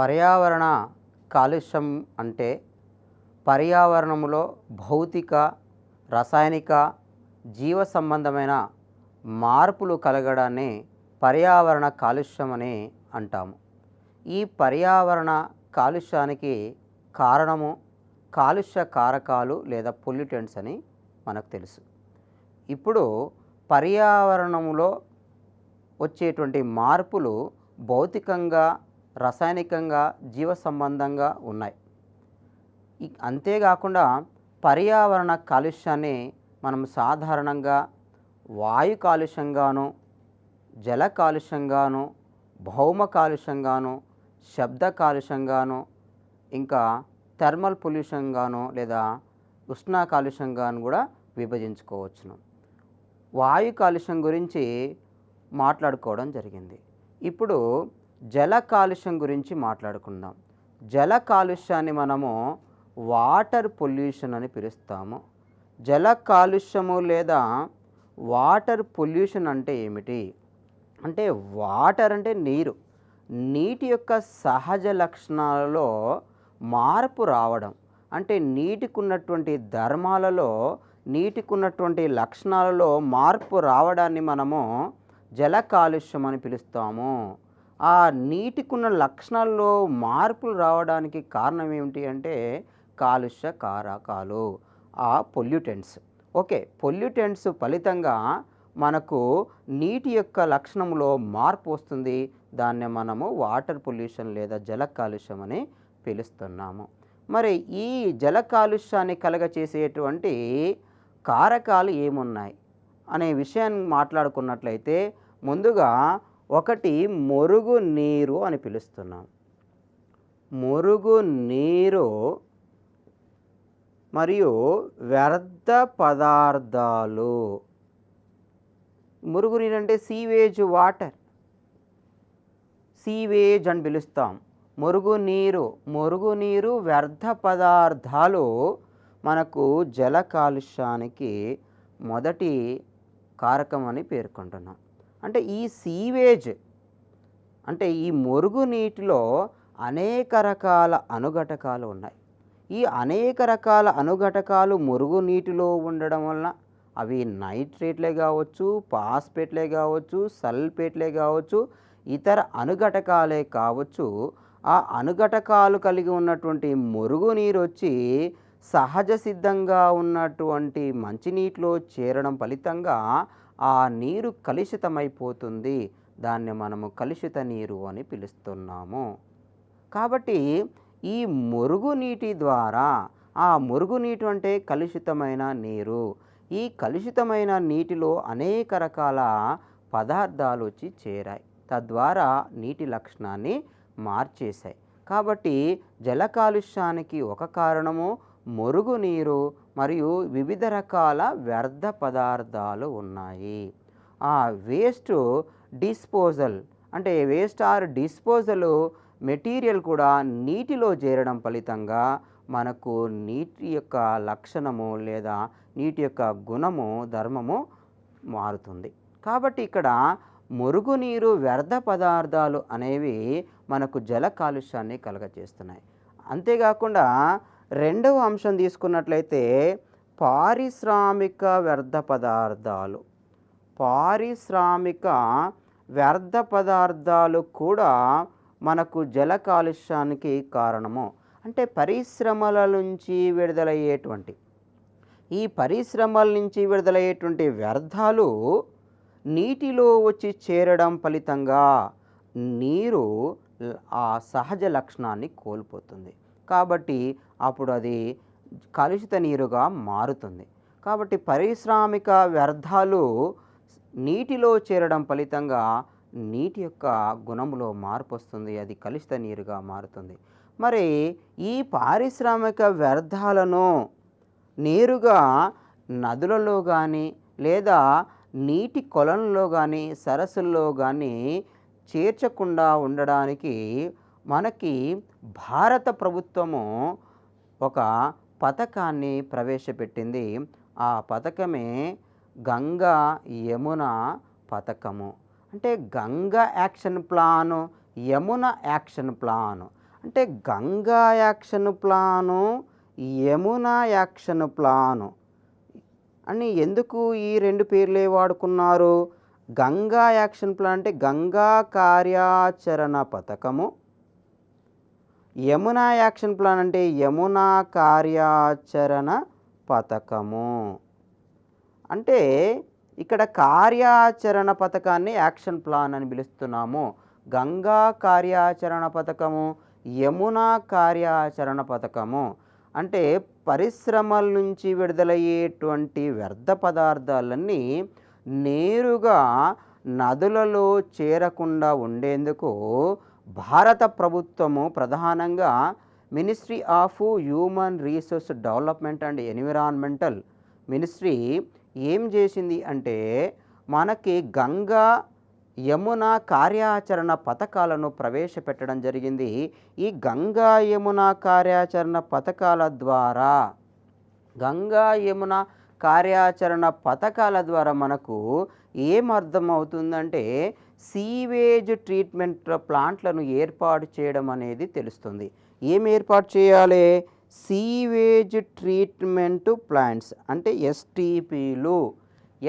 పర్యావరణ కాలుష్యం అంటే పర్యావరణంలో భౌతిక, రసాయనిక, జీవ సంబంధమైన మార్పులు కలగడాన్ని పర్యావరణ కాలుష్యం అని అంటాము. ఈ పర్యావరణ కాలుష్యానికి కారణము కాలుష్య కారకాలు లేదా పొల్యూటెంట్స్ అని మనకు తెలుసు. ఇప్పుడు పర్యావరణంలో వచ్చేటువంటి మార్పులు భౌతికంగా, రసాయనికంగా, జీవ సంబంధంగా ఉన్నాయి. అంతేకాకుండా పర్యావరణ కాలుష్యాన్ని మనం సాధారణంగా వాయు కాలుష్యంగాను, జల కాలుష్యంగాను, భౌమ కాలుష్యంగాను, శబ్ద కాలుష్యంగాను, ఇంకా థర్మల్ పొల్యూషన్గాను లేదా ఉష్ణ కాలుష్యంగాను కూడా విభజించుకోవచ్చును. వాయు కాలుష్యం గురించి మాట్లాడుకోవడం జరిగింది. ఇప్పుడు జల కాలుష్యం గురించి మాట్లాడుకుందాం. జల కాలుష్యాన్ని మనము వాటర్ పొల్యూషన్ అని పిలుస్తాము. జల కాలుష్యము లేదా వాటర్ పొల్యూషన్ అంటే ఏమిటి అంటే, వాటర్ అంటే నీరు, నీటి యొక్క సహజ లక్షణాలలో మార్పు రావడం, అంటే నీటికి ఉన్నటువంటి ధర్మాలలో, నీటికి ఉన్నటువంటి లక్షణాలలో మార్పు రావడాన్ని మనము జల కాలుష్యం అని పిలుస్తాము. ఆ నీటికున్న లక్షణాల్లో మార్పులు రావడానికి కారణం ఏమిటి అంటే కాలుష్య కారకాలు, ఆ పొల్యూటెంట్స్. ఓకే, పొల్యూటెంట్స్ ఫలితంగా మనకు నీటి యొక్క లక్షణంలో మార్పు వస్తుంది. దాన్ని మనము వాటర్ పొల్యూషన్ లేదా జల కాలుష్యం అని పిలుస్తున్నాము. మరి ఈ జల కాలుష్యాన్ని కలగచేసేటువంటి కారకాలు ఏమున్నాయి అనే విషయాన్ని మాట్లాడుకున్నట్లయితే, ముందుగా ఒకటి మురుగు నీరు అని పిలుస్తున్నాం. మురుగు నీరు మరియు వ్యర్థ పదార్థాలు. మురుగునీరు అంటే సీవేజ్ వాటర్, సీవేజ్ అని పిలుస్తాం. మురుగునీరు వ్యర్థ పదార్థాలు మనకు జల కాలుష్యానికి మొదటి కారకం అని పేర్కొంటున్నాం. అంటే ఈ సీవేజ్ అంటే ఈ మురుగునీటిలో అనేక రకాల అణుఘటకాలు ఉన్నాయి. ఈ అనేక రకాల అణుఘటకాలు మురుగునీటిలో ఉండడం వలన అవి నైట్రేట్లే కావచ్చు, పాస్పేట్లే కావచ్చు, సల్ఫేట్లే కావచ్చు, ఇతర అణుఘటకాలే కావచ్చు. ఆ అణుఘటకాలు కలిగి ఉన్నటువంటి మురుగునీరు వచ్చి సహజ సిద్ధంగా ఉన్నటువంటి మంచినీటిలో చేరడం ఫలితంగా ఆ నీరు కలుషితమైపోతుంది. దాన్ని మనము కలుషిత నీరు అని పిలుస్తున్నాము. కాబట్టి ఈ మురుగునీటి ద్వారా, ఆ మురుగునీటి అంటే కలుషితమైన నీరు, ఈ కలుషితమైన నీటిలో అనేక రకాల పదార్థాలు వచ్చి చేరాయి. తద్వారా నీటి లక్షణాన్ని మార్చేశాయి. కాబట్టి జల కాలుష్యానికి ఒక కారణము మురుగునీరు మరియు వివిధ రకాల వ్యర్థ పదార్థాలు ఉన్నాయి. ఆ వేస్ట్ డిస్పోజల్ అంటే వేస్ట్ ఆర్ డిస్పోజల్ మెటీరియల్ కూడా నీటిలో చేరడం ఫలితంగా మనకు నీటి యొక్క లక్షణము లేదా నీటి యొక్క గుణము, ధర్మము మారుతుంది. కాబట్టి ఇక్కడ మురుగునీరు, వ్యర్థ పదార్థాలు అనేవి మనకు జల కాలుష్యాన్ని కలుగజేస్తున్నాయి. అంతేకాకుండా రెండవ అంశం తీసుకున్నట్లయితే పారిశ్రామిక వ్యర్థ పదార్థాలు. పారిశ్రామిక వ్యర్థ పదార్థాలు కూడా మనకు జల కాలుష్యానికి కారణము. అంటే పరిశ్రమల నుంచి విడుదలయ్యేటువంటి, ఈ పరిశ్రమల నుంచి విడుదలయ్యేటువంటి వ్యర్థాలు నీటిలో వచ్చి చేరడం ఫలితంగా నీరు ఆ సహజ లక్షణాన్ని కోల్పోతుంది. కాబట్టి అప్పుడు అది కలుషిత నీరుగా మారుతుంది. కాబట్టి పారిశ్రామిక వ్యర్థాలు నీటిలో చేరడం ఫలితంగా నీటి యొక్క గుణంలో మార్పు వస్తుంది, అది కలుషిత నీరుగా మారుతుంది. మరి ఈ పారిశ్రామిక వ్యర్థాలను నేరుగా నదులలో కానీ లేదా నీటి కొలనులో కానీ సరస్సుల్లో కానీ చేర్చకుండా ఉండడానికి మనకి భారత ప్రభుత్వము ఒక పథకాన్ని ప్రవేశపెట్టింది. ఆ పథకమే గంగా యమున పథకము. అంటే Ganga action plan, Yamuna action plan. అంటే Ganga action plan, Yamuna action plan అని ఎందుకు ఈ 2 పేర్లే వాడుకున్నారు? గంగా యాక్షన్ ప్లాన్ అంటే గంగా కార్యాచరణ పథకము, యమునా యాక్షన్ ప్లాన్ అంటే యమునా కార్యాచరణ పథకము. అంటే ఇక్కడ కార్యాచరణ పథకాన్ని యాక్షన్ ప్లాన్ అని పిలుస్తున్నాము. గంగా కార్యాచరణ పథకము, యమునా కార్యాచరణ పథకము అంటే పరిశ్రమల నుంచి విడుదలయ్యేటువంటి వ్యర్థ పదార్థాలన్నీ నేరుగా నదులలో చేరకుండా ఉండేందుకు భారత ప్రభుత్వము ప్రధానంగా ministry of human resource development and environmental ministry ఏం చేసింది అంటే మనకి గంగా యమున కార్యాచరణ పథకాలను ప్రవేశపెట్టడం జరిగింది. ఈ గంగా యమున కార్యాచరణ పథకాల ద్వారా మనకు ఏమర్థం అవుతుందంటే సీవేజ్ ట్రీట్మెంట్ ప్లాంట్లను ఏర్పాటు చేయడం అనేది తెలుస్తుంది. ఏం ఏర్పాటు చేయాలి? సీవేజ్ ట్రీట్మెంట్ ప్లాంట్స్ అంటే ఎస్టీపీలు.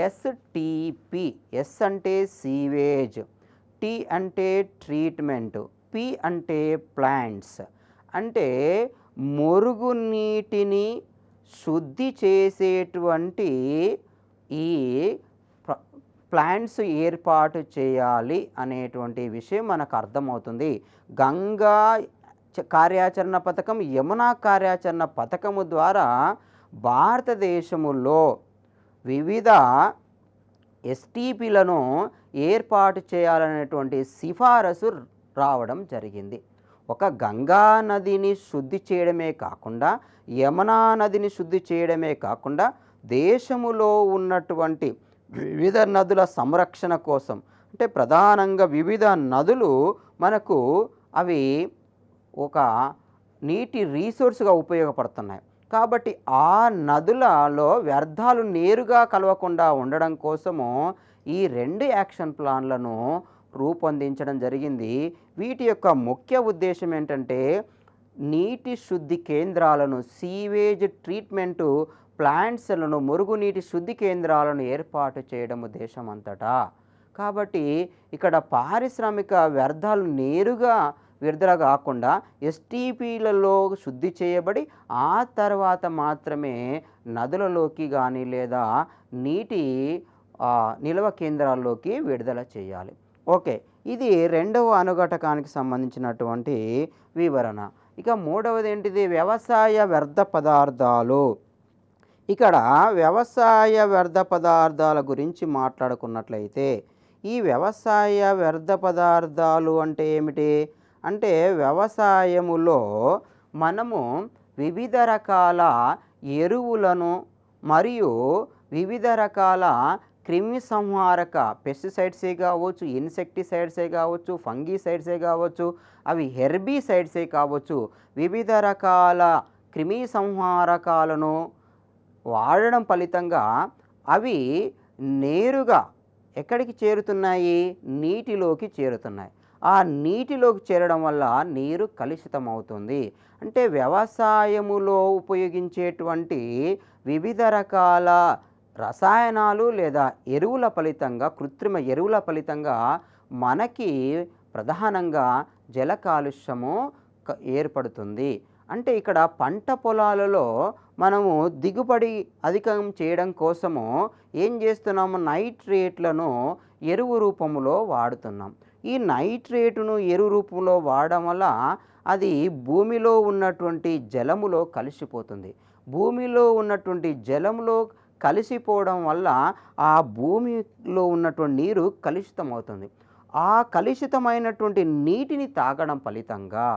ఎస్టీపీ, ఎస్ అంటే సీవేజ్, టీ అంటే ట్రీట్మెంట్, పి అంటే ప్లాంట్స్ అంటే మురుగునీటిని శుద్ధి చేసేటువంటి ఈ ప్లాంట్స్ ఏర్పాటు చేయాలి అనేటువంటి విషయం మనకు అర్థమవుతుంది. గంగా కార్యాచరణ పథకం, యమునా కార్యాచరణ పథకము ద్వారా భారతదేశములో వివిధ ఎస్టీపీలను ఏర్పాటు చేయాలనేటువంటి సిఫారసు రావడం జరిగింది. ఒక గంగా నదిని శుద్ధి చేయడమే కాకుండా, యమునా నదిని శుద్ధి చేయడమే కాకుండా దేశములో ఉన్నటువంటి వివిధ నదుల సంరక్షణ కోసం అంటే ప్రధానంగా వివిధ నదులు మనకు అవి ఒక నీటి రీసోర్స్గా ఉపయోగపడుతున్నాయి. కాబట్టి ఆ నదులలో వ్యర్థాలు నేరుగా కలవకుండా ఉండడం కోసము ఈ 2 యాక్షన్ ప్లాన్లను రూపొందించడం జరిగింది. వీటి యొక్క ముఖ్య ఉద్దేశం ఏంటంటే నీటి శుద్ధి కేంద్రాలను, సీవేజ్ ట్రీట్మెంటు ప్లాంట్స్లను, మురుగునీటి శుద్ధి కేంద్రాలను ఏర్పాటు చేయడం దేశం అంతటా. కాబట్టి ఇక్కడ పారిశ్రామిక వ్యర్థాలు నేరుగా విడుదల కాకుండా ఎస్టీపీలలో శుద్ధి చేయబడి ఆ తర్వాత మాత్రమే నదులలోకి కానీ లేదా నీటి నిల్వ కేంద్రాల్లోకి విడుదల చేయాలి. ఓకే, ఇది 2వ అనుఘటకానికి సంబంధించినటువంటి వివరణ. ఇక 3వది ఏంటిది? వ్యవసాయ వ్యర్థ పదార్థాలు. ఇక్కడ వ్యవసాయ వ్యర్థ పదార్థాల గురించి మాట్లాడుకున్నట్లయితే ఈ వ్యవసాయ వ్యర్థ పదార్థాలు అంటే ఏమిటి అంటే వ్యవసాయములో మనము వివిధ రకాల ఎరువులను మరియు వివిధ రకాల క్రిమి సంహారక పెస్టిసైడ్సే కావచ్చు, ఇన్సెక్టిసైడ్సే కావచ్చు, ఫంగిసైడ్సే కావచ్చు, అవి హెర్బిసైడ్సే కావచ్చు, వివిధ రకాల క్రిమి సంహారకాలను వాడడం ఫలితంగా అవి నేరుగా ఎక్కడికి చేరుతున్నాయి? నీటిలోకి చేరుతున్నాయి. ఆ నీటిలోకి చేరడం వల్ల నీరు కలుషితమవుతుంది. అంటే వ్యవసాయములో ఉపయోగించేటువంటి వివిధ రకాల రసాయనాలు లేదా ఎరువుల ఫలితంగా, కృత్రిమ ఎరువుల ఫలితంగా మనకి ప్రధానంగా జల కాలుష్యము ఏర్పడుతుంది. అంటే ఇక్కడ పంట పొలాలలో మనము దిగుబడి అధికం చేయడం కోసము ఏం చేస్తున్నాము? నైట్రేట్లను ఎరువు రూపంలో వాడుతున్నాం. ఈ నైట్రేటును ఎరువు రూపంలో వాడడం వల్ల అది భూమిలో ఉన్నటువంటి జలములో కలిసిపోతుంది. భూమిలో ఉన్నటువంటి జలములో కలిసిపోవడం వల్ల ఆ భూమిలో ఉన్నటువంటి నీరు కలుషితమవుతుంది. ఆ కలుషితమైనటువంటి నీటిని తాగడం ఫలితంగా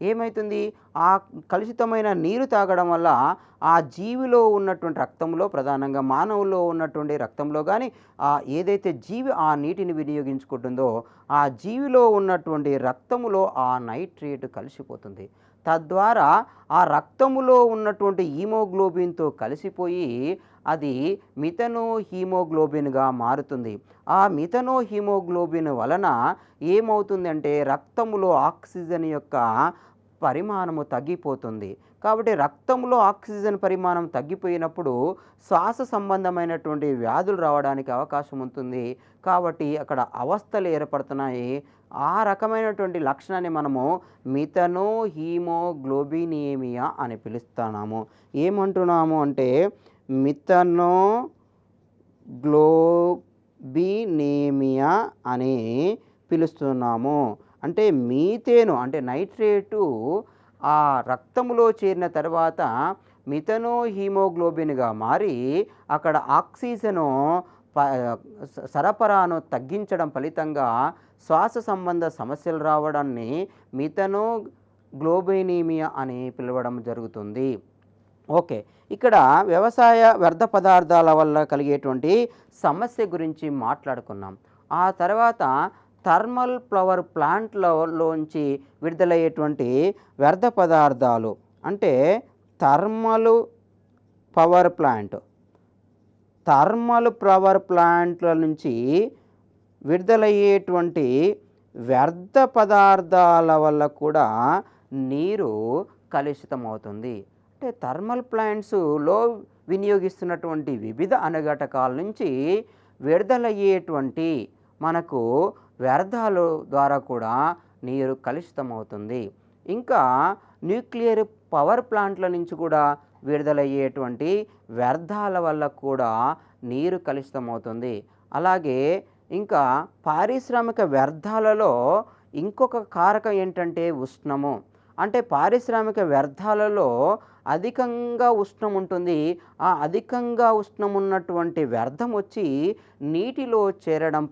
ఏమవుతుంది? ఆ కలుషితమైన నీరు తాగడం వల్ల ఆ జీవిలో ఉన్నటువంటి రక్తంలో, ప్రధానంగా మానవుల్లో ఉన్నటువంటి రక్తంలో కానీ ఏదైతే జీవి ఆ నీటిని వినియోగించుకుంటుందో ఆ జీవిలో ఉన్నటువంటి రక్తములో ఆ నైట్రేట్ కలిసిపోతుంది. తద్వారా ఆ రక్తములో ఉన్నటువంటి హీమోగ్లోబిన్తో కలిసిపోయి అది మిథనో హీమోగ్లోబిన్గా మారుతుంది. ఆ మిథనో హీమోగ్లోబిన్ వలన ఏమవుతుందంటే రక్తములో ఆక్సిజన్ యొక్క పరిమాణము తగ్గిపోతుంది. కాబట్టి రక్తంలో ఆక్సిజన్ పరిమాణం తగ్గిపోయినప్పుడు శ్వాస సంబంధమైనటువంటి వ్యాధులు రావడానికి అవకాశం ఉంటుంది. కాబట్టి అక్కడ అవస్థలు ఏర్పడుతున్నాయి. ఆ రకమైనటువంటి లక్షణాన్ని మనము మిథనో హీమోగ్లోబినేమియా అని పిలుస్తున్నాము. ఏమంటున్నాము అంటే మిథనో గ్లోబినేమియా అని పిలుస్తున్నాము. అంటే మీథేను అంటే నైట్రేటు ఆ రక్తంలో చేరిన తర్వాత మిథనో హీమోగ్లోబిన్గా మారి అక్కడ ఆక్సిజను సరఫరాను తగ్గించడం ఫలితంగా శ్వాస సంబంధ సమస్యలు రావడాన్ని మిథనో గ్లోబినేమియా అని పిలవడం జరుగుతుంది. ఓకే, ఇక్కడ వ్యవసాయ వ్యర్థ పదార్థాల వల్ల కలిగేటువంటి సమస్య గురించి మాట్లాడుకున్నాం. ఆ తర్వాత థర్మల్ పవర్ ప్లాంట్లలోంచి విడుదలయ్యేటువంటి వ్యర్థ పదార్థాలు అంటే థర్మల్ పవర్ ప్లాంట్ల నుంచి విడుదలయ్యేటువంటి వ్యర్థ పదార్థాల వల్ల కూడా నీరు కలుషితమవుతుంది. అంటే థర్మల్ ప్లాంట్స్లో వినియోగిస్తున్నటువంటి వివిధ అనుఘటకాల నుంచి విడుదలయ్యేటువంటి మనకు వ్యర్థాల ద్వారా కూడా నీరు కలుషితమవుతుంది. ఇంకా న్యూక్లియర్ పవర్ ప్లాంట్ల నుంచి కూడా విడుదలయ్యేటువంటి వ్యర్థాల వల్ల కూడా నీరు కలుషితమవుతుంది. అలాగే ఇంకా పారిశ్రామిక వ్యర్థాలలో ఇంకొక కారకం ఏంటంటే ఉష్ణము. అంటే పారిశ్రామిక వ్యర్థాలలో అధికంగా ఉష్ణం ఉంటుంది. ఆ అధికంగా ఉష్ణం ఉన్నటువంటి వ్యర్థం వచ్చి నీటిలో చేరడం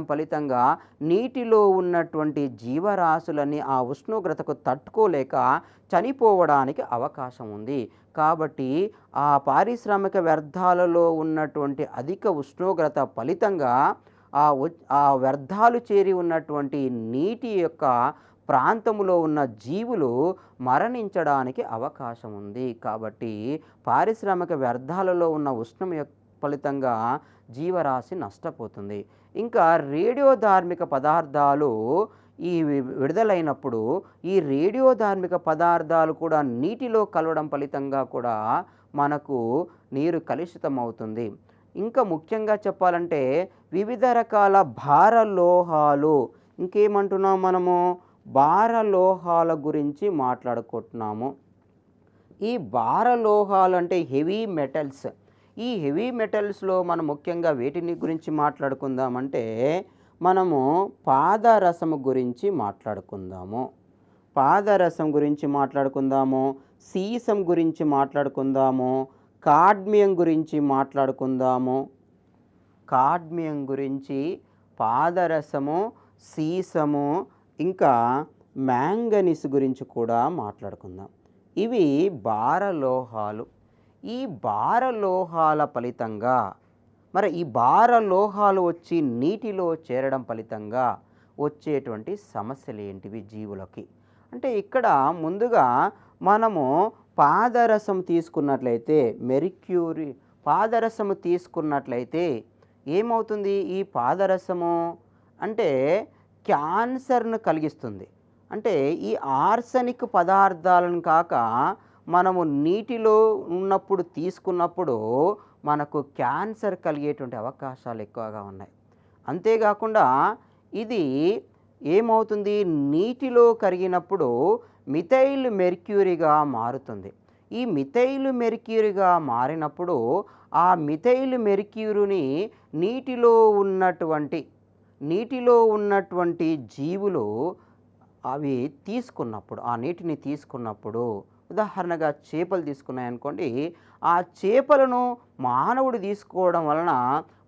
ఫలితంగా నీటిలో ఉన్నటువంటి జీవరాశులన్నీ ఆ ఉష్ణోగ్రతకు తట్టుకోలేక చనిపోవడానికి అవకాశం ఉంది. కాబట్టి ఆ పారిశ్రామిక వ్యర్థాలలో ఉన్నటువంటి అధిక ఉష్ణోగ్రత ఫలితంగా ఆ వ్యర్థాలు చేరి ఉన్నటువంటి నీటి యొక్క ప్రాంతంలో ఉన్న జీవులు మరణించడానికి అవకాశం ఉంది. కాబట్టి పారిశ్రామిక వ్యర్థాలలో ఉన్న ఉష్ణం ఫలితంగా జీవరాశి నష్టపోతుంది. ఇంకా రేడియోధార్మిక పదార్థాలు ఈ విడుదలైనప్పుడు ఈ రేడియోధార్మిక పదార్థాలు కూడా నీటిలో కలవడం ఫలితంగా కూడా మనకు నీరు కలుషితమవుతుంది. ఇంకా ముఖ్యంగా చెప్పాలంటే వివిధ రకాల భారలోహాలు, ఇంకేమంటున్నాం మనము భారలోహాల గురించి మాట్లాడుకుంటున్నాము. ఈ భారలోహాలు అంటే హెవీ మెటల్స్. ఈ హెవీ మెటల్స్లో మనం ముఖ్యంగా వేటిని గురించి మాట్లాడుకుందామంటే మనము పాదరసము గురించి మాట్లాడుకుందాము, సీసం గురించి మాట్లాడుకుందాము, కాడ్మియం గురించి, పాదరసము, సీసము, ఇంకా మ్యాంగనీస్ గురించి కూడా మాట్లాడుకుందాం. ఇవి భారలోహాలు. ఈ భారలోహాల ఫలితంగా ఈ భారలోహాలు వచ్చి నీటిలో చేరడం ఫలితంగా వచ్చేటువంటి సమస్యలు ఏంటివి జీవులకి అంటే ఇక్కడ ముందుగా మనము పాదరసం తీసుకున్నట్లయితే ఏమవుతుంది? ఈ పాదరసము అంటే క్యాన్సర్ను కలిగిస్తుంది. అంటే ఈ ఆర్సెనిక్ పదార్థాలను కాక మనము నీటిలో ఉన్నప్పుడు తీసుకున్నప్పుడు మనకు క్యాన్సర్ కలిగేటువంటి అవకాశాలు ఎక్కువగా ఉన్నాయి. అంతేకాకుండా ఇది ఏమవుతుంది? నీటిలో కరిగినప్పుడు మిథైల్ మెర్క్యూరీగా మారుతుంది. ఈ మిథైల్ మెర్క్యూరీగా మారినప్పుడు ఆ మిథైల్ మెర్క్యూరీని నీటిలో ఉన్నటువంటి జీవులు అవి తీసుకున్నప్పుడు, ఆ నీటిని తీసుకున్నప్పుడు, ఉదాహరణగా చేపలు తీసుకున్నాయనుకోండి, ఆ చేపలను మానవుడు తీసుకోవడం వలన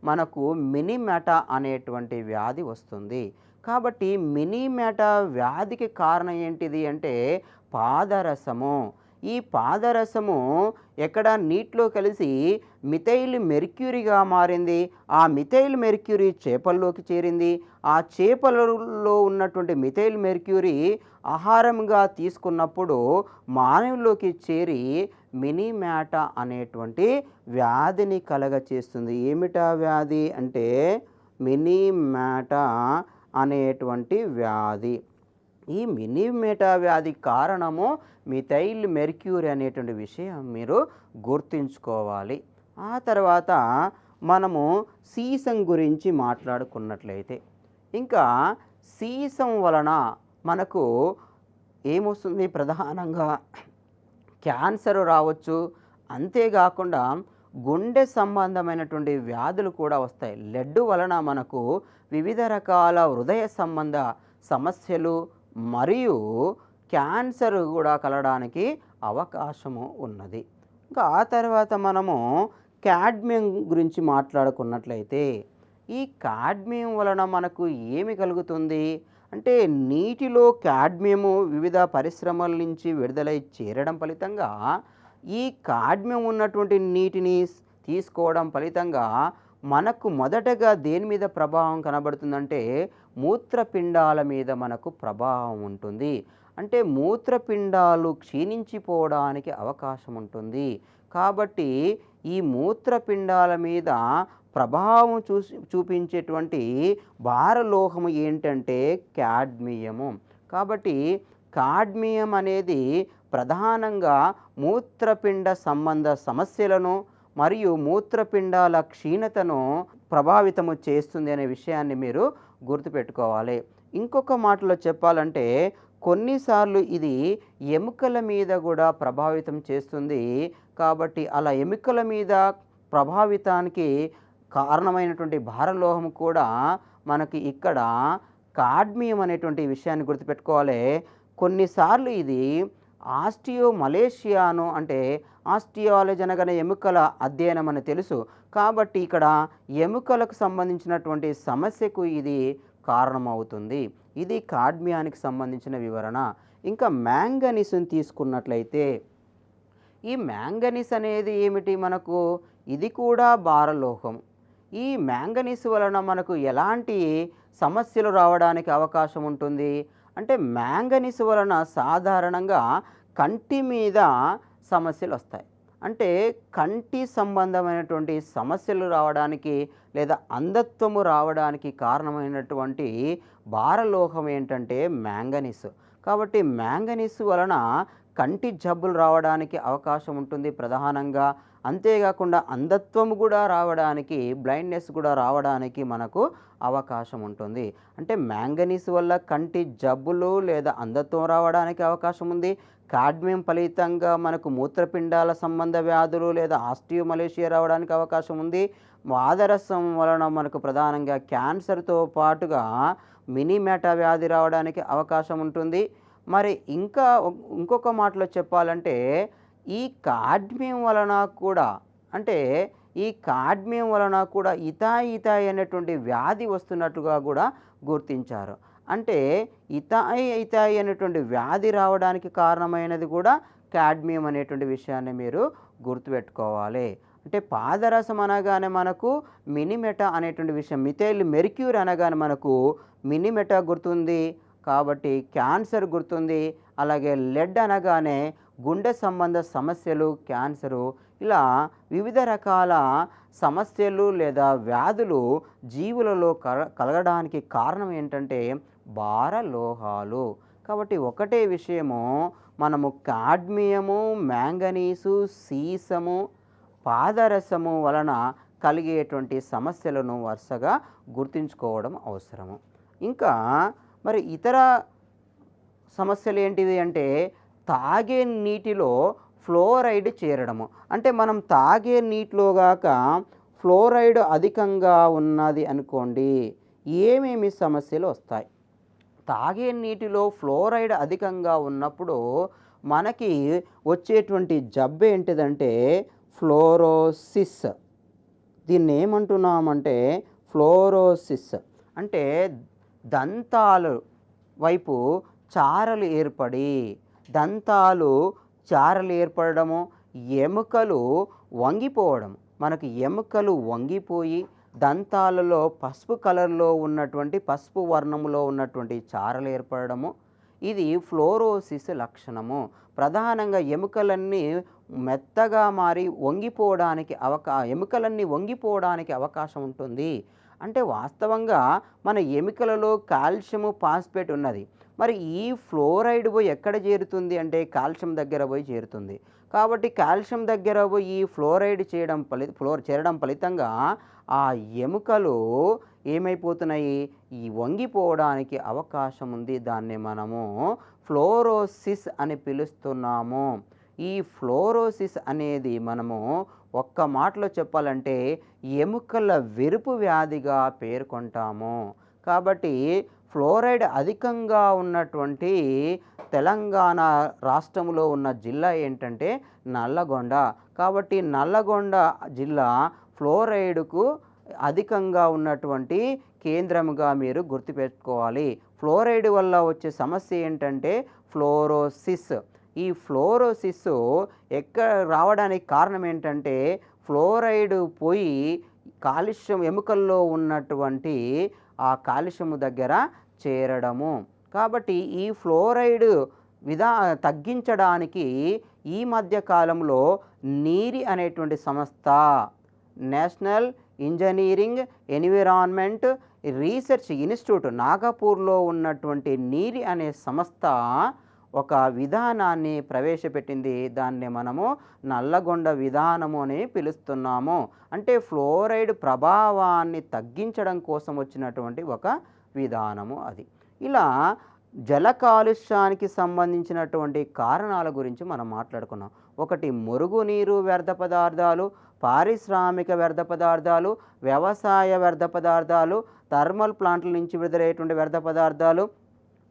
మనకు మినిమెటా అనేటువంటి వ్యాధి వస్తుంది. కాబట్టి మినిమెటా వ్యాధికి కారణం ఏంటిది అంటే పాదరసము. ఈ పాదరసము ఎక్కడ నీటిలో కలిసి మిథైల్ మెర్క్యూరీగా మారింది. ఆ మిథైల్ మెర్క్యూరీ చేపల్లోకి చేరింది. ఆ చేపలలో ఉన్నటువంటి మిథైల్ మెర్క్యూరీ ఆహారంగా తీసుకున్నప్పుడు మానవుల్లోకి చేరి మినిమెటా అనేటువంటి వ్యాధిని కలగచేస్తుంది. ఏమిటా వ్యాధి అంటే మినిమెటా అనేటువంటి వ్యాధి. ఈ మినిమెటా వ్యాధి కారణము మిథైల్ మెర్క్యూరీ అనేటువంటి విషయం మీరు గుర్తుంచుకోవాలి. ఆ తర్వాత మనము సీసం గురించి మాట్లాడుకున్నట్లయితే, ఇంకా సీసం వలన మనకు ఏమొస్తుంది? ప్రధానంగా క్యాన్సర్ రావచ్చు. అంతేకాకుండా గుండె సంబంధమైనటువంటి వ్యాధులు కూడా వస్తాయి. లెడ్ వలన మనకు వివిధ రకాల హృదయ సంబంధ సమస్యలు మరియు క్యాన్సర్ కూడా కలగడానికి అవకాశము ఉన్నది. ఇంకా ఆ తర్వాత మనము కాడ్మియం గురించి మాట్లాడుకున్నట్లయితే, ఈ కాడ్మియం వలన మనకు ఏమి కలుగుతుంది అంటే, నీటిలో కాడ్మియము వివిధ పరిశ్రమల నుంచి విడుదలై చేరడం ఫలితంగా ఈ కాడ్మియం ఉన్నటువంటి నీటిని తీసుకోవడం ఫలితంగా మనకు మొదటగా దేని మీద ప్రభావం కనబడుతుందంటే, మూత్రపిండాల మీద మనకు ప్రభావం ఉంటుంది. అంటే మూత్రపిండాలు క్షీణించిపోవడానికి అవకాశం ఉంటుంది. కాబట్టి ఈ మూత్రపిండాల మీద ప్రభావం చూపించేటువంటి భారలోహము ఏంటంటే కాడ్మియము. కాబట్టి కాడ్మియం అనేది ప్రధానంగా మూత్రపిండ సంబంధ సమస్యలను మరియు మూత్రపిండాల క్షీణతను ప్రభావితము చేస్తుంది అనే విషయాన్ని మీరు గుర్తుపెట్టుకోవాలి. ఇంకొక మాటలో చెప్పాలంటే, కొన్నిసార్లు ఇది ఎముకల మీద కూడా ప్రభావితం చేస్తుంది. కాబట్టి అలా ఎముకల మీద ప్రభావితానికి కారణమైనటువంటి భారలోహం కూడా మనకి ఇక్కడ కాడ్మియం అనేటువంటి విషయాన్ని గుర్తుపెట్టుకోవాలి. కొన్నిసార్లు ఇది ఆస్టియోమలేషియాను అంటే ఆస్టియాలజీ అనగానే ఎముకల అధ్యయనం అని తెలుసు. కాబట్టి ఇక్కడ ఎముకలకు సంబంధించినటువంటి సమస్యకు ఇది కారణమవుతుంది. ఇది కాడ్మియానికి సంబంధించిన వివరణ. ఇంకా మ్యాంగనీస్ని తీసుకున్నట్లయితే, ఈ మ్యాంగనీస్ అనేది ఏమిటి? మనకు ఇది కూడా భారలోహం. ఈ మ్యాంగనీస్ వలన మనకు ఎలాంటి సమస్యలు రావడానికి అవకాశం ఉంటుంది అంటే, మ్యాంగనీస్ వలన సాధారణంగా కంటి మీద సమస్యలు వస్తాయి. అంటే కంటి సంబంధమైనటువంటి సమస్యలు రావడానికి లేదా అంధత్వము రావడానికి కారణమైనటువంటి భారలోహం ఏంటంటే మ్యాంగనీస్. కాబట్టి మ్యాంగనీస్ వలన కంటి జబ్బులు రావడానికి అవకాశం ఉంటుంది ప్రధానంగా. అంతేకాకుండా అంధత్వము కూడా రావడానికి, బ్లైండ్నెస్ కూడా రావడానికి మనకు అవకాశం ఉంటుంది. అంటే మ్యాంగనీస్ వల్ల కంటి జబ్బులు లేదా అంధత్వం రావడానికి అవకాశం ఉంది. కాడ్మియం ఫలితంగా మనకు మూత్రపిండాల సంబంధ వ్యాధులు లేదా ఆస్టియోమలేషియా రావడానికి అవకాశం ఉంది. వాదరసం వలన మనకు ప్రధానంగా క్యాన్సర్తో పాటుగా మినిమెటా వ్యాధి రావడానికి అవకాశం ఉంటుంది. మరి ఇంకొక మాటలో చెప్పాలంటే, ఈ కాడ్మియం వలన కూడా అంటే ఈ కాడ్మియం వలన కూడా ఇథాయి అనేటువంటి వ్యాధి వస్తున్నట్టుగా కూడా గుర్తించారు. అంటే ఇథాయి అనేటువంటి వ్యాధి రావడానికి కారణమైనది కూడా కాడ్మియం అనేటువంటి విషయాన్ని మీరు గుర్తుపెట్టుకోవాలి. అంటే పాదరసం అనగానే మనకు మినిమెటా అనేటువంటి విషయం, మిథైల్ మెర్క్యూరీ అనగానే మనకు మినిమెటా గుర్తుంది. కాబట్టి క్యాన్సర్ గుర్తుంది. అలాగే లెడ్ అనగానే గుండె సంబంధ సమస్యలు, క్యాన్సరు, ఇలా వివిధ రకాల సమస్యలు లేదా వ్యాధులు జీవులలో కలగడానికి కారణం ఏంటంటే భారలోహాలు. కాబట్టి ఒకటే విషయము, మనము కాడ్మియము, మ్యాంగనీసు, సీసము, పాదరసము వలన కలిగేటువంటి సమస్యలను వరుసగా గుర్తుంచుకోవడం అవసరము. ఇంకా మరి ఇతర సమస్యలు ఏంటివి అంటే, తాగే నీటిలో ఫ్లోరైడ్ చేరడము. అంటే మనం తాగే నీటిలో గాక ఫ్లోరైడ్ అధికంగా ఉన్నది అనుకోండి, ఏమేమి సమస్యలు వస్తాయి? తాగే నీటిలో ఫ్లోరైడ్ అధికంగా ఉన్నప్పుడు మనకి వచ్చేటువంటి జబ్బు ఏంటిదంటే ఫ్లోరోసిస్. దీన్ని ఏమంటున్నామంటే ఫ్లోరోసిస్ అంటే దంతాలు వైపు చారలు ఏర్పడి, దంతాలు చారలు ఏర్పడము, ఎముకలు వంగిపోవడం. మనకు ఎముకలు వంగిపోయి దంతాలలో పసుపు కలర్లో ఉన్నటువంటి, పసుపు వర్ణములో ఉన్నటువంటి చారలు ఏర్పడము, ఇది ఫ్లోరోసిస్ లక్షణము. ప్రధానంగా ఎముకలన్నీ మెత్తగా మారి ఎముకలన్నీ వంగిపోవడానికి అవకాశం ఉంటుంది. అంటే వాస్తవంగా మన ఎముకలలో కాల్షియము, ఫాస్ఫేట్ ఉన్నది. మరి ఈ ఫ్లోరైడ్ పోయి ఎక్కడ చేరుతుంది అంటే కాల్షియం దగ్గర పోయి చేరుతుంది. కాబట్టి కాల్షియం దగ్గర పోయి ఈ ఫ్లోరైడ్ చేరడం ఫలితంగా ఆ ఎముకలు ఏమైపోతున్నాయి, ఈ వంగిపోవడానికి అవకాశం ఉంది. దాన్ని మనము ఫ్లోరోసిస్ అని పిలుస్తున్నాము. ఈ ఫ్లోరోసిస్ అనేది మనము ఒక్క మాటలో చెప్పాలంటే ఎముకల వెరుపు వ్యాధిగా పేర్కొంటాము. కాబట్టి ఫ్లోరైడ్ అధికంగా ఉన్నటువంటి తెలంగాణ రాష్ట్రంలో ఉన్న జిల్లా ఏంటంటే నల్లగొండ. కాబట్టి నల్లగొండ జిల్లా ఫ్లోరైడ్కు అధికంగా ఉన్నటువంటి కేంద్రముగా మీరు గుర్తుపెట్టుకోవాలి. ఫ్లోరైడ్ వల్ల వచ్చే సమస్య ఏంటంటే ఫ్లోరోసిస్. ఈ ఫ్లోరోసిస్ ఎక్కడ రావడానికి కారణం ఏంటంటే ఫ్లోరైడ్ పోయి కాలుష్యం ఎముకల్లో ఉన్నటువంటి ఆ కాలుష్యము దగ్గర చేరడము. కాబట్టి ఈ ఫ్లోరైడ్ తగ్గించడానికి ఈ మధ్య కాలంలో నీరి అనేటువంటి సంస్థ, national engineering environment research institute నాగపూర్లో ఉన్నటువంటి నీరి అనే సంస్థ ఒక విధానాన్ని ప్రవేశపెట్టింది. దాన్ని మనము నల్లగొండ విధానము అని పిలుస్తున్నాము. అంటే ఫ్లోరైడ్ ప్రభావాన్ని తగ్గించడం కోసం వచ్చినటువంటి ఒక విధానము అది. ఇలా జల కాలుష్యానికి సంబంధించినటువంటి కారణాల గురించి మనం మాట్లాడుకున్నాం. ఒకటి మురుగునీరు వ్యర్థ పదార్థాలు, పారిశ్రామిక వ్యర్థ పదార్థాలు, వ్యవసాయ వ్యర్థ పదార్థాలు, థర్మల్ ప్లాంట్ల నుంచి విడుదలయ్యేటువంటి వ్యర్థ పదార్థాలు,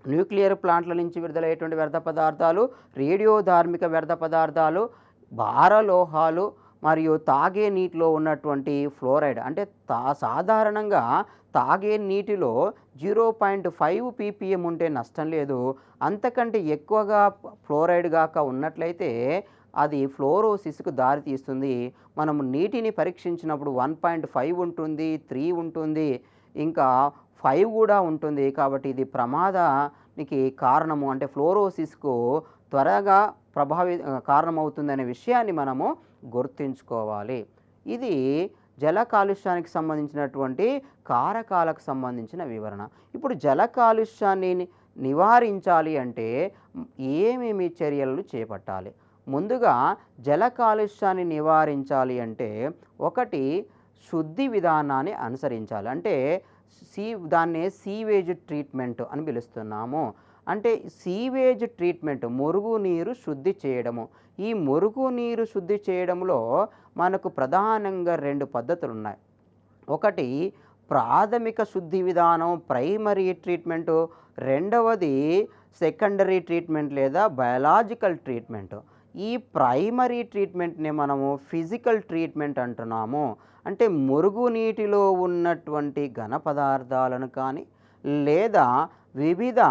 న్యూక్లియర్ ప్లాంట్ల నుంచి విడుదలయ్యేటువంటి వ్యర్థ పదార్థాలు, రేడియో ధార్మిక వ్యర్థ పదార్థాలు, భారలోహాలు మరియు తాగే నీటిలో ఉన్నటువంటి ఫ్లోరైడ్. అంటే సాధారణంగా తాగే నీటిలో 0.5 ppm ఉంటే నష్టం లేదు. అంతకంటే ఎక్కువగా ఫ్లోరైడ్ గాక ఉన్నట్లయితే అది ఫ్లోరోసిస్కు దారితీస్తుంది. మనము నీటిని పరీక్షించినప్పుడు 1.5 ఉంటుంది, 3 ఉంటుంది, ఇంకా 5 కూడా ఉంటుంది. కాబట్టి ఇది ప్రమాదానికి కారణము, అంటే ఫ్లోరోసిస్కు త్వరగా కారణమవుతుందనే విషయాన్ని మనము గుర్తుంచుకోవాలి. ఇది జల కాలుష్యానికి సంబంధించినటువంటి కారకాలకు సంబంధించిన వివరణ. ఇప్పుడు జల కాలుష్యాన్ని నివారించాలి అంటే ఏమేమి చర్యలు చేపట్టాలి? ముందుగా జల కాలుష్యాన్ని నివారించాలి అంటే ఒకటి శుద్ధి విధానాన్ని అనుసరించాలి. అంటే దాన్నే సీవేజ్ ట్రీట్మెంట్ అని పిలుస్తున్నాము. అంటే సీవేజ్ ట్రీట్మెంట్ మురుగునీరు శుద్ధి చేయడము. ఈ మురుగునీరు శుద్ధి చేయడంలో మనకు ప్రధానంగా 2 పద్ధతులు ఉన్నాయి. ఒకటి ప్రాథమిక శుద్ధి విధానం, ప్రైమరీ ట్రీట్మెంటు. రెండవది సెకండరీ ట్రీట్మెంట్ లేదా బయలాజికల్ ట్రీట్మెంట్. ఈ ప్రైమరీ ట్రీట్మెంట్ని మనము ఫిజికల్ ట్రీట్మెంట్ అంటున్నాము. అంటే మురుగునీటిలో ఉన్నటువంటి ఘన పదార్థాలను కానీ లేదా వివిధ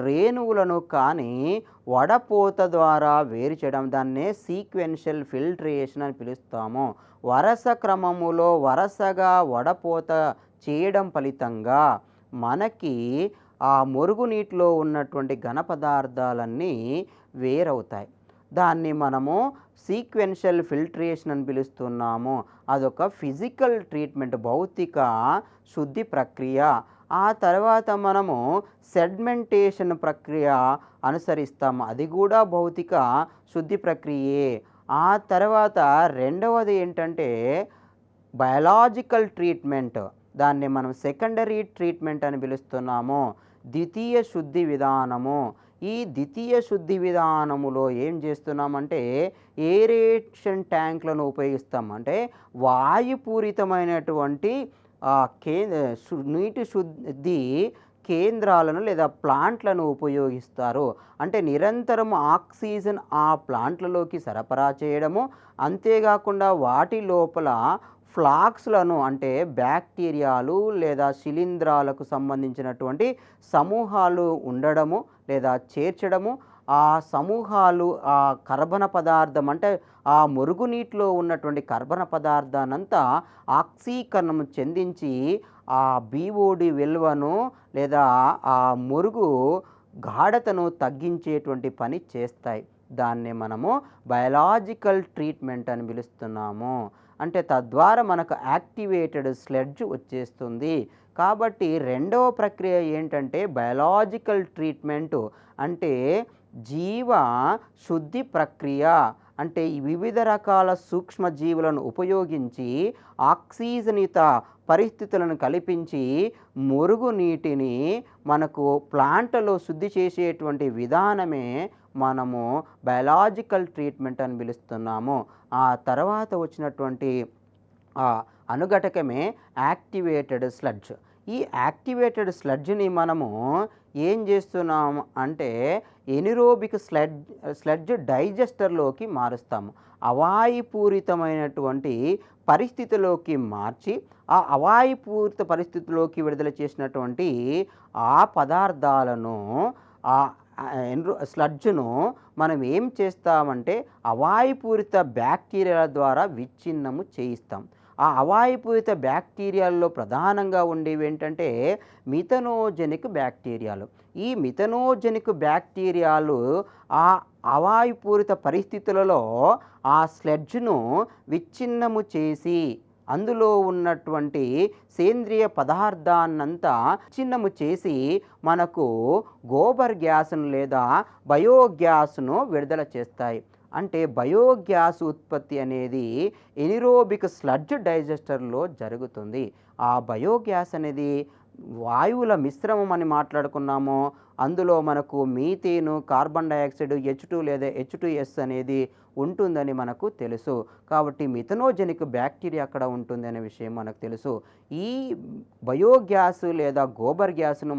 రేణువులను కానీ వడపోత ద్వారా వేరు చేయడం, దాన్నే సీక్వెన్షియల్ ఫిల్ట్రేషన్ అని పిలుస్తాము. వరుస క్రమములో వరుసగా వడపోత చేయడం ఫలితంగా మనకి ఆ మురుగునీటిలో ఉన్నటువంటి ఘన పదార్థాలన్నీ వేరవుతాయి. దాన్ని మనము సీక్వెన్షియల్ ఫిల్ట్రేషన్ అని పిలుస్తున్నాము. అదొక ఫిజికల్ ట్రీట్మెంట్, భౌతిక శుద్ధి ప్రక్రియ. ఆ తర్వాత మనము సెడ్మెంటేషన్ ప్రక్రియ అనుసరిస్తాము. అది కూడా భౌతిక శుద్ధి ప్రక్రియే. ఆ తర్వాత రెండవది ఏంటంటే బయలాజికల్ ట్రీట్మెంట్. దాన్ని మనం సెకండరీ ట్రీట్మెంట్ అని పిలుస్తున్నాము. ద్వితీయ శుద్ధి విధానము. ఈ ద్వితీయ శుద్ధి విధానములో ఏం చేస్తున్నామంటే ఏరేషన్ ట్యాంకులను ఉపయోగిస్తాం. అంటే వాయుపూరితమైనటువంటి నీటి శుద్ధి కేంద్రాలను లేదా ప్లాంట్లను ఉపయోగిస్తారు. అంటే నిరంతరం ఆక్సిజన్ ఆ ప్లాంట్లలోకి సరఫరా చేయడము, అంతేకాకుండా వాటి లోపల ఫ్లాక్స్లను అంటే బ్యాక్టీరియాలు లేదా శిలీంధ్రాలకు సంబంధించినటువంటి సమూహాలు ఉండడము లేదా చేర్చడము. ఆ సమూహాలు ఆ కర్బన పదార్థం అంటే ఆ మురుగునీటిలో ఉన్నటువంటి కర్బన పదార్థాన్నంతా ఆక్సీకరణం చెందించి ఆ బీఓడి విలువను లేదా ఆ మురుగు గాఢతను తగ్గించేటువంటి పని చేస్తాయి. దాన్ని మనము బయలాజికల్ ట్రీట్మెంట్ అని పిలుస్తున్నాము. అంటే తద్వారా మనకు యాక్టివేటెడ్ స్లెడ్జ్ వచ్చేస్తుంది. కాబట్టి రెండవ ప్రక్రియ ఏంటంటే బయలాజికల్ ట్రీట్మెంటు, అంటే జీవ శుద్ధి ప్రక్రియ. అంటే ఈ వివిధ రకాల సూక్ష్మజీవులను ఉపయోగించి ఆక్సిజనిత పరిస్థితులను కల్పించి మురుగునీటిని మనకు ప్లాంట్లలో శుద్ధి చేసేటువంటి విధానమే మనము బయలాజికల్ ట్రీట్మెంట్ అని పిలుస్తున్నాము. ఆ తర్వాత వచ్చినటువంటి అనుఘటకమే యాక్టివేటెడ్ స్లడ్జ్. ఈ యాక్టివేటెడ్ స్లడ్జ్ని మనము ఏం చేస్తున్నాము అంటే ఎనిరోబిక్ స్లడ్జ్ డైజెస్టర్లోకి మారుస్తాము. అవాయుపూరితమైనటువంటి పరిస్థితిలోకి మార్చి ఆ అవాయుపూరిత పరిస్థితిలోకి విడుదల చేసినటువంటి ఆ పదార్థాలను స్లడ్జ్ను మనం ఏం చేస్తామంటే అవాయుపూరిత బ్యాక్టీరియాల ద్వారా విచ్ఛిన్నము చేయిస్తాం. ఆ అవాయుపూరిత బ్యాక్టీరియాల్లో ప్రధానంగా ఉండేవి ఏంటంటే మిథనోజెనిక్ బ్యాక్టీరియాలు. ఈ మిథనోజెనిక్ బ్యాక్టీరియాలు ఆ అవాయుపూరిత పరిస్థితులలో ఆ స్లడ్జ్ను విచ్ఛిన్నము చేసి అందులో ఉన్నటువంటి సేంద్రియ పదార్థాన్నంతా విచ్ఛిన్నము చేసి మనకు గోబర్ గ్యాస్ను లేదా బయోగ్యాస్ను విడుదల చేస్తాయి. అంటే బయోగ్యాస్ ఉత్పత్తి అనేది ఎనిరోబిక్ స్లడ్జ్ డైజెస్టర్లో జరుగుతుంది. ఆ బయోగ్యాస్ అనేది వాయువుల మిశ్రమం అని మాట్లాడుకున్నాము. అందులో మనకు మీథేను, కార్బన్ డైఆక్సైడ్, H2 లేదా H2S అనేది ఉంటుందని మనకు తెలుసు. కాబట్టి మిథనోజెనిక్ బ్యాక్టీరియా అక్కడ ఉంటుంది అనే విషయం మనకు తెలుసు. ఈ బయోగ్యాస్ లేదా గోబర్ గ్యాస్ను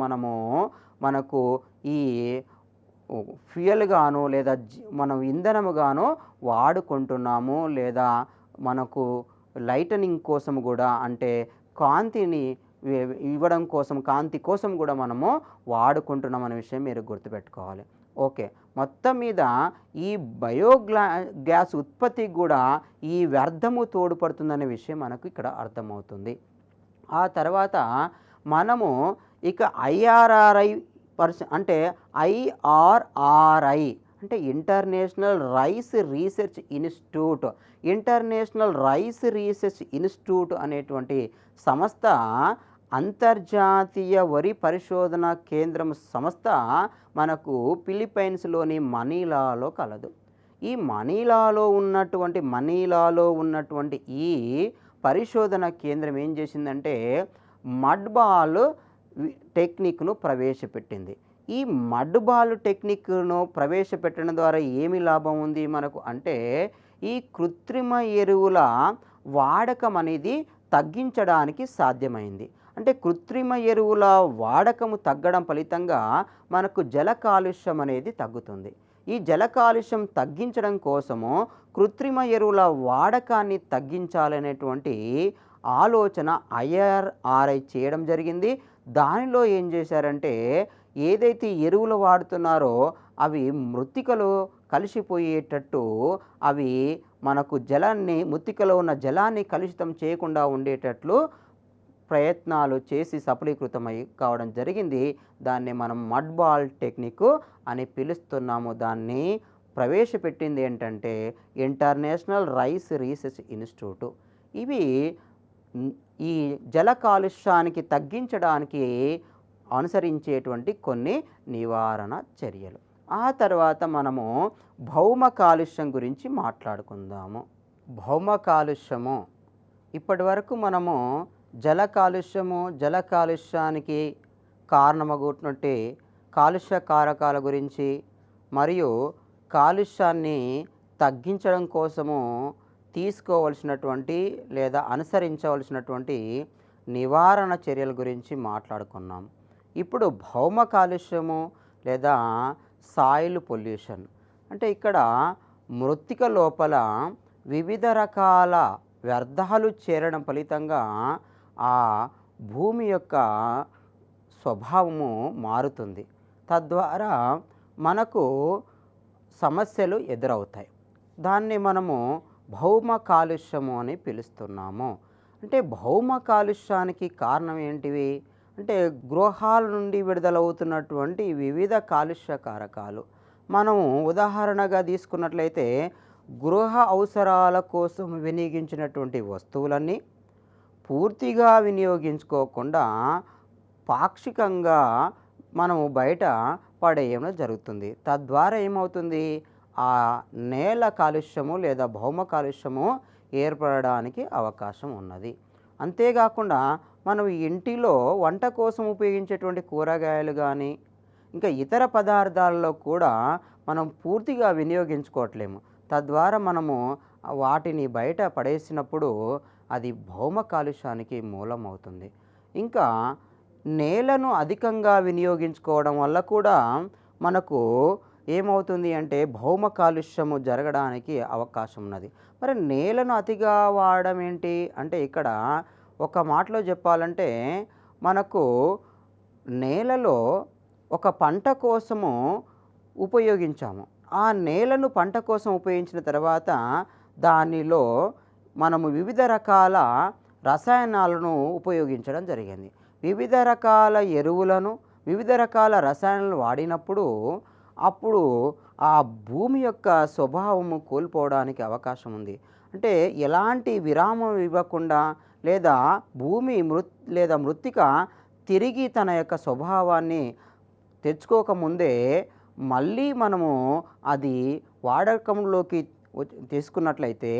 మనకు ఈ ఫ్యూయల్గాను లేదా మనం ఇంధనముగాను వాడుకుంటున్నాము. లేదా మనకు లైటనింగ్ కోసం కూడా, అంటే కాంతిని ఇవ్వడం కోసం, కాంతి కోసం కూడా మనము వాడుకుంటున్నాం అనే విషయం మీరు గుర్తుపెట్టుకోవాలి. ఓకే, మొత్తం మీద ఈ గ్యాస్ ఉత్పత్తికి కూడా ఈ వ్యర్థము తోడ్పడుతుందనే విషయం మనకు ఇక్కడ అర్థమవుతుంది. ఆ తర్వాత మనము ఇక ఐఆర్ఆర్ఐ అంటే IRRI అంటే international rice research institute. International rice research institute అనేటువంటి సంస్థ అంతర్జాతీయ వరి పరిశోధన కేంద్రం సంస్థ మనకు ఫిలిప్పైన్స్లోని మనీలాలో కలదు. ఈ మనీలాలో ఉన్నటువంటి ఈ పరిశోధన కేంద్రం ఏం చేసిందంటే మడ్ బాల్ టెక్నిక్ను ప్రవేశపెట్టింది. ఈ మడ్ బాల్ టెక్నిక్ను ప్రవేశపెట్టడం ద్వారా ఏమి లాభం ఉంది మనకు అంటే ఈ కృత్రిమ ఎరువుల వాడకం అనేది తగ్గించడానికి సాధ్యమైంది. అంటే కృత్రిమ ఎరువుల వాడకము తగ్గడం ఫలితంగా మనకు జల కాలుష్యం అనేది తగ్గుతుంది. ఈ జల కాలుష్యం తగ్గించడం కోసము కృత్రిమ ఎరువుల వాడకాన్ని తగ్గించాలనేటువంటి ఆలోచన IRRI చేయడం జరిగింది. దానిలో ఏం చేశారంటే ఏదైతే ఎరువులు వాడుతున్నారో అవి మృత్తికలో కలిసిపోయేటట్టు అవి మనకు మృత్తికలో ఉన్న జలాన్ని కలుషితం చేయకుండా ఉండేటట్లు ప్రయత్నాలు చేసి సఫలీకృతమై కావడం జరిగింది. దాన్ని మనం మడ్ బాల్ టెక్నిక్ అని పిలుస్తున్నాము. దాన్ని ప్రవేశపెట్టింది ఏంటంటే ఇంటర్నేషనల్ రైస్ రీసెర్చ్ ఇన్స్టిట్యూట్. ఇవి ఈ జల కాలుష్యానికి తగ్గించడానికి అనుసరించేటువంటి కొన్ని నివారణ చర్యలు. ఆ తర్వాత మనము భౌమ కాలుష్యం గురించి మాట్లాడుకుందాము. భౌమ కాలుష్యము ఇప్పటి వరకు మనము జల కాలుష్యానికి కారణమగునట్టు కాలుష్య కారకాల గురించి మరియు కాలుష్యాన్ని తగ్గించడం కోసము తీసుకోవలసినటువంటి లేదా అనుసరించవలసినటువంటి నివారణ చర్యల గురించి మాట్లాడుకున్నాం. ఇప్పుడు భౌమ కాలుష్యము లేదా సాయిల్ పొల్యూషన్ అంటే ఇక్కడ మృత్తిక లోపల వివిధ రకాల వ్యర్థాలు చేరడం ఫలితంగా ఆ భూమి యొక్క స్వభావము మారుతుంది. తద్వారా మనకు సమస్యలు ఎదురవుతాయి. దాన్ని మనము భౌమ కాలుష్యము అని పిలుస్తున్నాము. అంటే భౌమ కాలుష్యానికి కారణం ఏంటివి అంటే గృహాల నుండి విడుదలవుతున్నటువంటి వివిధ కాలుష్య కారకాలు. మనము ఉదాహరణగా తీసుకున్నట్లయితే గృహ అవసరాల కోసం వినియోగించినటువంటి వస్తువులన్నీ, పూర్తిగా వినియోగించుకోకుండా పాక్షికంగా మనము బయట పడేయడం జరుగుతుంది. తద్వారా ఏమవుతుంది, ఆ నేల కాలుష్యము లేదా భౌమ కాలుష్యము ఏర్పడడానికి అవకాశం ఉన్నది. అంతేకాకుండా మనం ఇంటిలో వంట కోసం ఉపయోగించేటువంటి కూరగాయలు కానీ ఇంకా ఇతర పదార్థాలలో కూడా మనం పూర్తిగా వినియోగించుకోవట్లేము. తద్వారా మనము వాటిని బయట పడేసినప్పుడు అది భౌమ కాలుష్యానికి మూలమవుతుంది. ఇంకా నేలను అధికంగా వినియోగించుకోవడం వల్ల కూడా మనకు ఏమవుతుంది అంటే భౌమ కాలుష్యము జరగడానికి అవకాశం ఉన్నది. మరి నేలను అతిగా వాడడం ఏంటి అంటే ఇక్కడ ఒక మాటలో చెప్పాలంటే మనకు నేలలో ఒక పంట కోసము ఉపయోగించాము. ఆ నేలను పంట కోసం ఉపయోగించిన తర్వాత దానిలో మనము వివిధ రకాల రసాయనాలను ఉపయోగించడం జరిగింది. వివిధ రకాల ఎరువులను, వివిధ రకాల రసాయనాలను వాడినప్పుడు అప్పుడు ఆ భూమి యొక్క స్వభావము కోల్పోవడానికి అవకాశం ఉంది. అంటే ఎలాంటి విరామం ఇవ్వకుండా లేదా భూమి మృత్తిక తిరిగి తన యొక్క స్వభావాన్ని తెచ్చుకోకముందే మళ్ళీ మనము అది వాడకంలోకి తీసుకున్నట్లయితే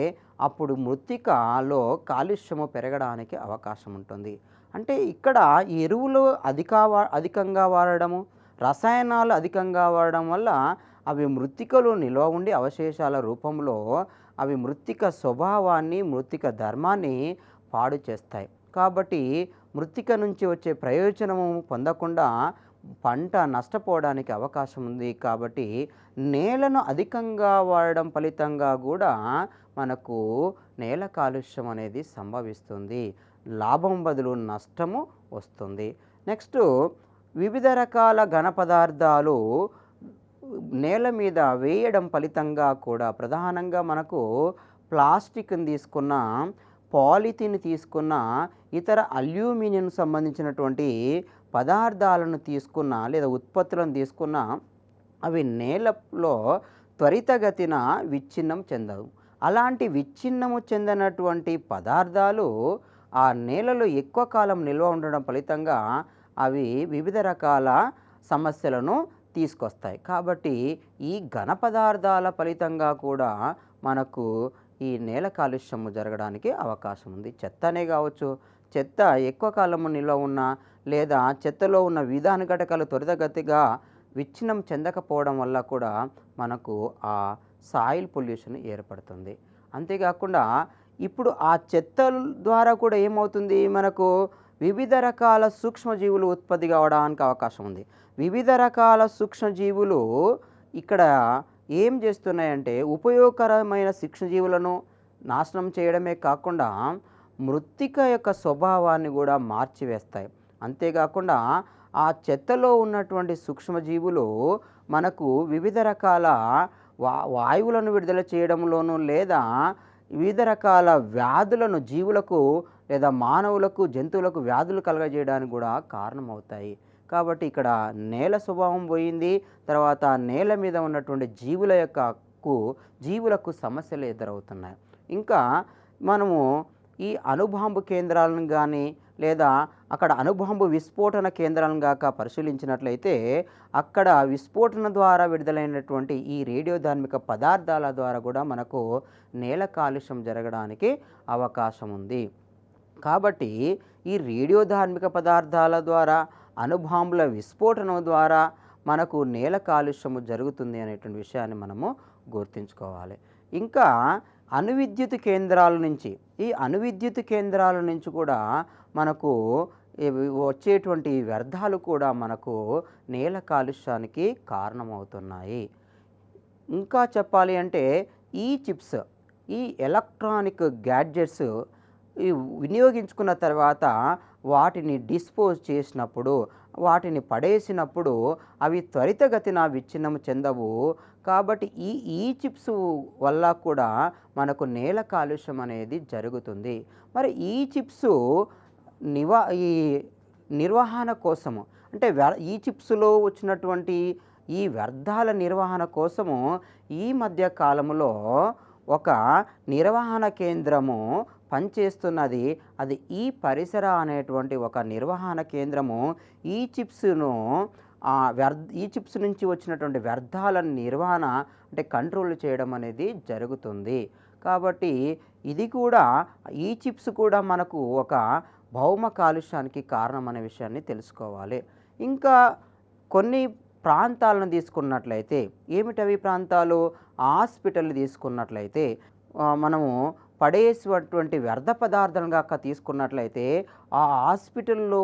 అప్పుడు మృత్తికలో కాలుష్యము పెరగడానికి అవకాశం ఉంటుంది. అంటే ఇక్కడ ఎరువులు అధికంగా వాడడము, రసాయనాలు అధికంగా వాడడం వల్ల అవి మృత్తికలో నిల్వ ఉండి అవశేషాల రూపంలో అవి మృత్తిక స్వభావాన్ని, మృత్తిక ధర్మాన్ని పాడు చేస్తాయి. కాబట్టి మృత్తిక నుంచి వచ్చే ప్రయోజనము పొందకుండా పంట నష్టపోవడానికి అవకాశం ఉంది. కాబట్టి నేలను అధికంగా వాడడం ఫలితంగా కూడా మనకు నేల కాలుష్యం అనేది సంభవిస్తుంది. లాభం బదులు నష్టము వస్తుంది. నెక్స్ట్ వివిధ రకాల ఘన పదార్థాలు నేల మీద వేయడం ఫలితంగా కూడా ప్రధానంగా మనకు ప్లాస్టిక్ని తీసుకున్న, పాలిథిన్ తీసుకున్న, ఇతర అల్యూమినియం సంబంధించినటువంటి పదార్థాలను తీసుకున్న లేదా ఉత్పత్తులను తీసుకున్న అవి నేలలో త్వరితగతిన విచ్ఛిన్నం చెందవు. అలాంటి విచ్ఛిన్నము చెందినటువంటి పదార్థాలు ఆ నేలలో ఎక్కువ కాలం నిల్వ ఉండడం ఫలితంగా అవి వివిధ రకాల సమస్యలను తీసుకొస్తాయి. కాబట్టి ఈ ఘన పదార్థాల ఫలితంగా కూడా మనకు ఈ నేల కాలుష్యము జరగడానికి అవకాశం ఉంది. చెత్తనే కావచ్చు, చెత్త ఎక్కువ కాలము నిల్వ ఉన్న లేదా చెత్తలో ఉన్న విధాన ఘటకాలు త్వరితగతిగా విచ్ఛిన్నం చెందకపోవడం వల్ల కూడా మనకు ఆ సాయిల్ పొల్యూషన్ ఏర్పడుతుంది. అంతేకాకుండా ఇప్పుడు ఆ చెత్త ద్వారా కూడా ఏమవుతుంది, మనకు వివిధ రకాల సూక్ష్మజీవులు ఉత్పత్తి కావడానికి అవకాశం ఉంది. వివిధ రకాల సూక్ష్మజీవులు ఇక్కడ ఏం చేస్తున్నాయంటే ఉపయోగకరమైన సూక్ష్మజీవులను నాశనం చేయడమే కాకుండా మృత్తిక యొక్క స్వభావాన్ని కూడా మార్చివేస్తాయి. అంతేకాకుండా ఆ చెత్తలో ఉన్నటువంటి సూక్ష్మజీవులు మనకు వివిధ రకాల వాయువులను విడుదల చేయడంలోనూ లేదా వివిధ రకాల వ్యాధులను జీవులకు లేదా మానవులకు, జంతువులకు వ్యాధులు కలగజేయడానికి కూడా కారణమవుతాయి. కాబట్టి ఇక్కడ నేల స్వభావం పోయింది. తర్వాత నేల మీద ఉన్నటువంటి జీవులకు సమస్యలు ఎదురవుతున్నాయి. ఇంకా మనము ఈ అణుబాంబు కేంద్రాలను కానీ లేదా అక్కడ అణుబాంబు విస్ఫోటన కేంద్రాలను గాక పరిశీలించినట్లయితే అక్కడ విస్ఫోటన ద్వారా విడుదలైనటువంటి ఈ రేడియోధార్మిక పదార్థాల ద్వారా కూడా మనకు నేల కాలుష్యం జరగడానికి అవకాశం ఉంది. కాబట్టి ఈ రేడియోధార్మిక పదార్థాల ద్వారా, అణుబాంబుల విస్ఫోటనం ద్వారా మనకు నేల కాలుష్యము జరుగుతుంది అనేటువంటి విషయాన్ని మనము గుర్తుంచుకోవాలి. ఇంకా అణువిద్యుత్ కేంద్రాల నుంచి, ఈ అణువిద్యుత్ కేంద్రాల నుంచి కూడా మనకు వచ్చేటువంటి వ్యర్థాలు కూడా మనకు నేల కాలుష్యానికి కారణమవుతున్నాయి. ఇంకా చెప్పాలి అంటే ఈ చిప్స్, ఈ ఎలక్ట్రానిక్ గ్యాడ్జెట్స్ వినియోగించుకున్న తర్వాత వాటిని డిస్పోజ్ చేసినప్పుడు, వాటిని పడేసినప్పుడు అవి త్వరితగతిన విచ్ఛిన్నం చెందవు. కాబట్టి ఈ చిప్స్ వల్ల కూడా మనకు నేల కాలుష్యం అనేది జరుగుతుంది. మరి ఈ చిప్స్ ఈ నిర్వహణ కోసము అంటే ఈ చిప్స్లో వచ్చినటువంటి ఈ వ్యర్థాల నిర్వహణ కోసము ఈ మధ్య కాలంలో ఒక నిర్వహణ కేంద్రము పనిచేస్తున్నది. అది ఈ పరిసర అనేటువంటి ఒక నిర్వహణ కేంద్రము ఈ చిప్స్‌ను ఈ చిప్స్ నుంచి వచ్చినటువంటి వ్యర్థాల నిర్వహణ అంటే కంట్రోల్ చేయడం అనేది జరుగుతుంది. కాబట్టి ఇది కూడా ఈ చిప్స్ కూడా మనకు ఒక భౌమ కాలుష్యానికి కారణం అనే విషయాన్ని తెలుసుకోవాలి. ఇంకా కొన్ని ప్రాంతాలను తీసుకున్నట్లయితే ఏమిటవి ప్రాంతాలు? హాస్పిటల్ తీసుకున్నట్లయితే మనము పడేసేటువంటి వ్యర్థ పదార్థాలను గాక తీసుకున్నట్లయితే ఆ హాస్పిటల్‌లో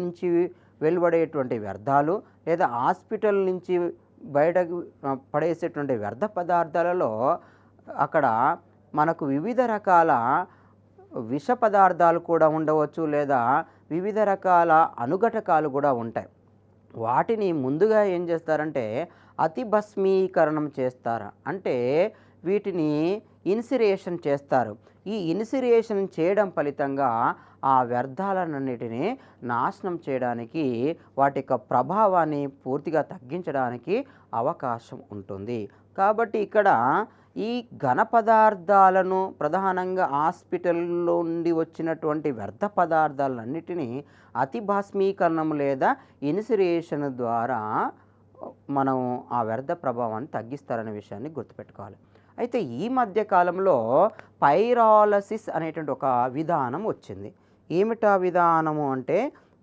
నుంచి వెలువడేటువంటి వ్యర్థాలు లేదా హాస్పిటల్ నుంచి బయటకు పడేసేటువంటి వ్యర్థ పదార్థాలలో అక్కడ మనకు వివిధ రకాల విష పదార్థాలు కూడా ఉండవచ్చు, లేదా వివిధ రకాల అణుఘటకాలు కూడా ఉంటాయి. వాటిని ముందుగా ఏం చేస్తారంటే అతి భస్మీకరణం చేస్తారు. అంటే వీటిని ఇన్సిరేషన్ చేస్తారు. ఈ ఇన్సిరేషన్ చేయడం ఫలితంగా ఆ వ్యర్థాలన్నిటిని నాశనం చేయడానికి, వాటి యొక్క ప్రభావాన్ని పూర్తిగా తగ్గించడానికి అవకాశం ఉంటుంది. కాబట్టి ఇక్కడ ఈ ఘన పదార్థాలను ప్రధానంగా హాస్పిటల్లో నుండి వచ్చినటువంటి వ్యర్థ పదార్థాలన్నిటినీ అతి భస్మీకరణం లేదా ఇన్సిరేషన్ ద్వారా మనం ఆ వ్యర్థ ప్రభావాన్ని తగ్గిస్తారనే విషయాన్ని గుర్తుపెట్టుకోవాలి. అయితే ఈ మధ్య కాలంలో పైరాలసిస్ అనేటువంటి ఒక విధానం వచ్చింది. ఏమిటా విధానము అంటే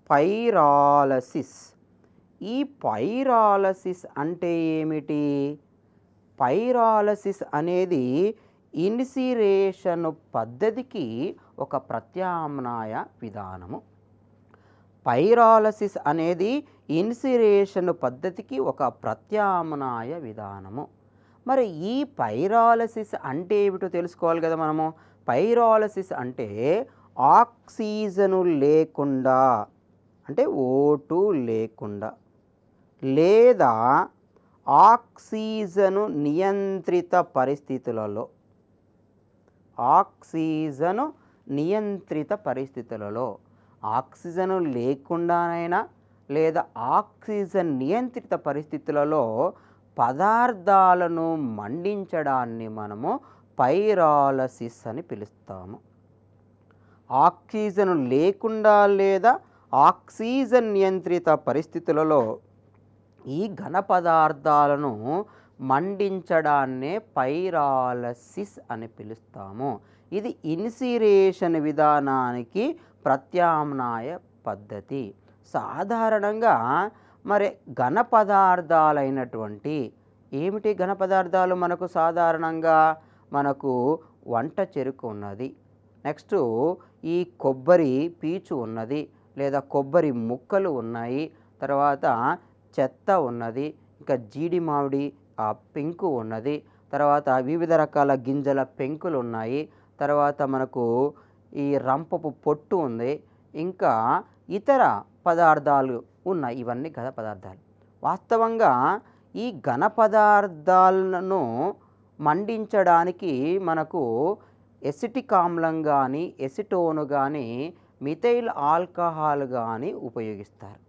పైరాలసిస్. ఈ పైరాలసిస్ అంటే ఏమిటి? పైరాలసిస్ అనేది ఇన్సిరేషన్ పద్ధతికి ఒక ప్రత్యామ్నాయ విధానము. పైరాలసిస్ అనేది ఇన్సిరేషన్ పద్ధతికి ఒక ప్రత్యామ్నాయ విధానము. మరి ఈ పైరాలసిస్ అంటే ఏమిటో తెలుసుకోవాలి కదా మనము. పైరాలసిస్ అంటే ఆక్సిజను లేకుండా, అంటే O2 లేకుండా, లేదా ఆక్సిజను నియంత్రిత పరిస్థితులలో, ఆక్సిజను నియంత్రిత పరిస్థితులలో, ఆక్సిజను లేకుండానైనా లేదా ఆక్సిజన్ నియంత్రిత పరిస్థితులలో పదార్థాలను మండించడాన్ని మనము పైరాలసిస్ అని పిలుస్తాము. ఆక్సిజన్ లేకుండా లేదా ఆక్సిజన్ నియంత్రిత పరిస్థితులలో ఈ ఘన పదార్థాలను మండించడాన్నే పైరాలసిస్ అని పిలుస్తాము. ఇది ఇన్సిరేషన్ విధానానికి ప్రత్యామ్నాయ పద్ధతి. సాధారణంగా మరి ఘన పదార్థాలైనటువంటి ఏమిటి ఘన పదార్థాలు? మనకు సాధారణంగా మనకు వంట చెరుకు ఉన్నది, నెక్స్ట్ ఈ కొబ్బరి పీచు ఉన్నది, లేదా కొబ్బరి ముక్కలు ఉన్నాయి, తర్వాత చెత్త ఉన్నది, ఇంకా జీడి మామిడి పెంకు ఉన్నది, తర్వాత వివిధ రకాల గింజల పెంకులు ఉన్నాయి, తర్వాత మనకు ఈ రంపపు పొట్టు ఉంది, ఇంకా ఇతర పదార్థాలు ఉన్నాయి. ఇవన్నీ ఘన పదార్థాలు. వాస్తవంగా ఈ ఘన పదార్థాలను మండించడానికి మనకు ఎసిటిక్ ఆమ్లం కానీ, ఎసిటోన్ కానీ, మిథైల్ ఆల్కహాల్ కానీ ఉపయోగిస్తారు.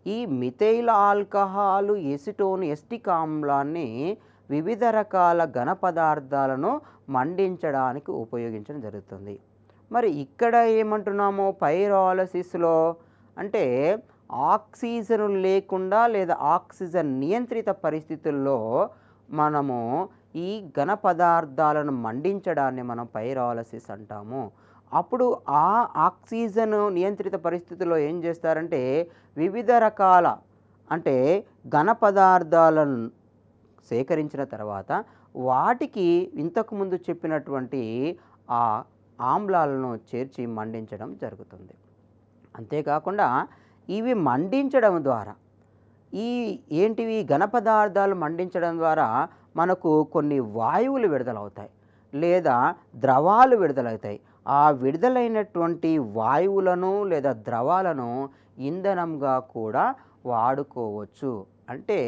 ఈ మిథైల్ ఆల్కహాల్, ఎసిటోన్, ఎసిటిక్ ఆమ్లాన్ని వివిధ రకాల ఘన పదార్థాలను మండించడానికి ఉపయోగించడం జరుగుతుంది. మరి ఇక్కడ ఏమంటున్నాము పైరాలసిస్లో అంటే ఆక్సిజన్ లేకుండా లేదా ఆక్సిజన్ నియంత్రిత పరిస్థితుల్లో మనము ఈ ఘన పదార్థాలను మండించడాన్ని మనం పైరాలసిస్ అంటాము. అప్పుడు ఆ ఆక్సిజన్ నియంత్రిత పరిస్థితుల్లో ఏం చేస్తారంటే వివిధ రకాల అంటే ఘన పదార్థాలను సేకరించిన తర్వాత వాటికి ఇంతకుముందు చెప్పినటువంటి ఆ ఆమ్లాలను చేర్చి మండించడం జరుగుతుంది. అంతేకాకుండా ఇవి మండించడం ద్వారా ఏంటివి ఘన పదార్థాలు మండించడం ద్వారా మనకు కొన్ని వాయువులు విడుదలవుతాయి, లేదా ద్రవాలు విడుదలవుతాయి. ఆ విడుదలైనటువంటి వాయువులను లేదా ద్రవాలను ఇంధనంగా కూడా వాడుకోవచ్చు. అంటే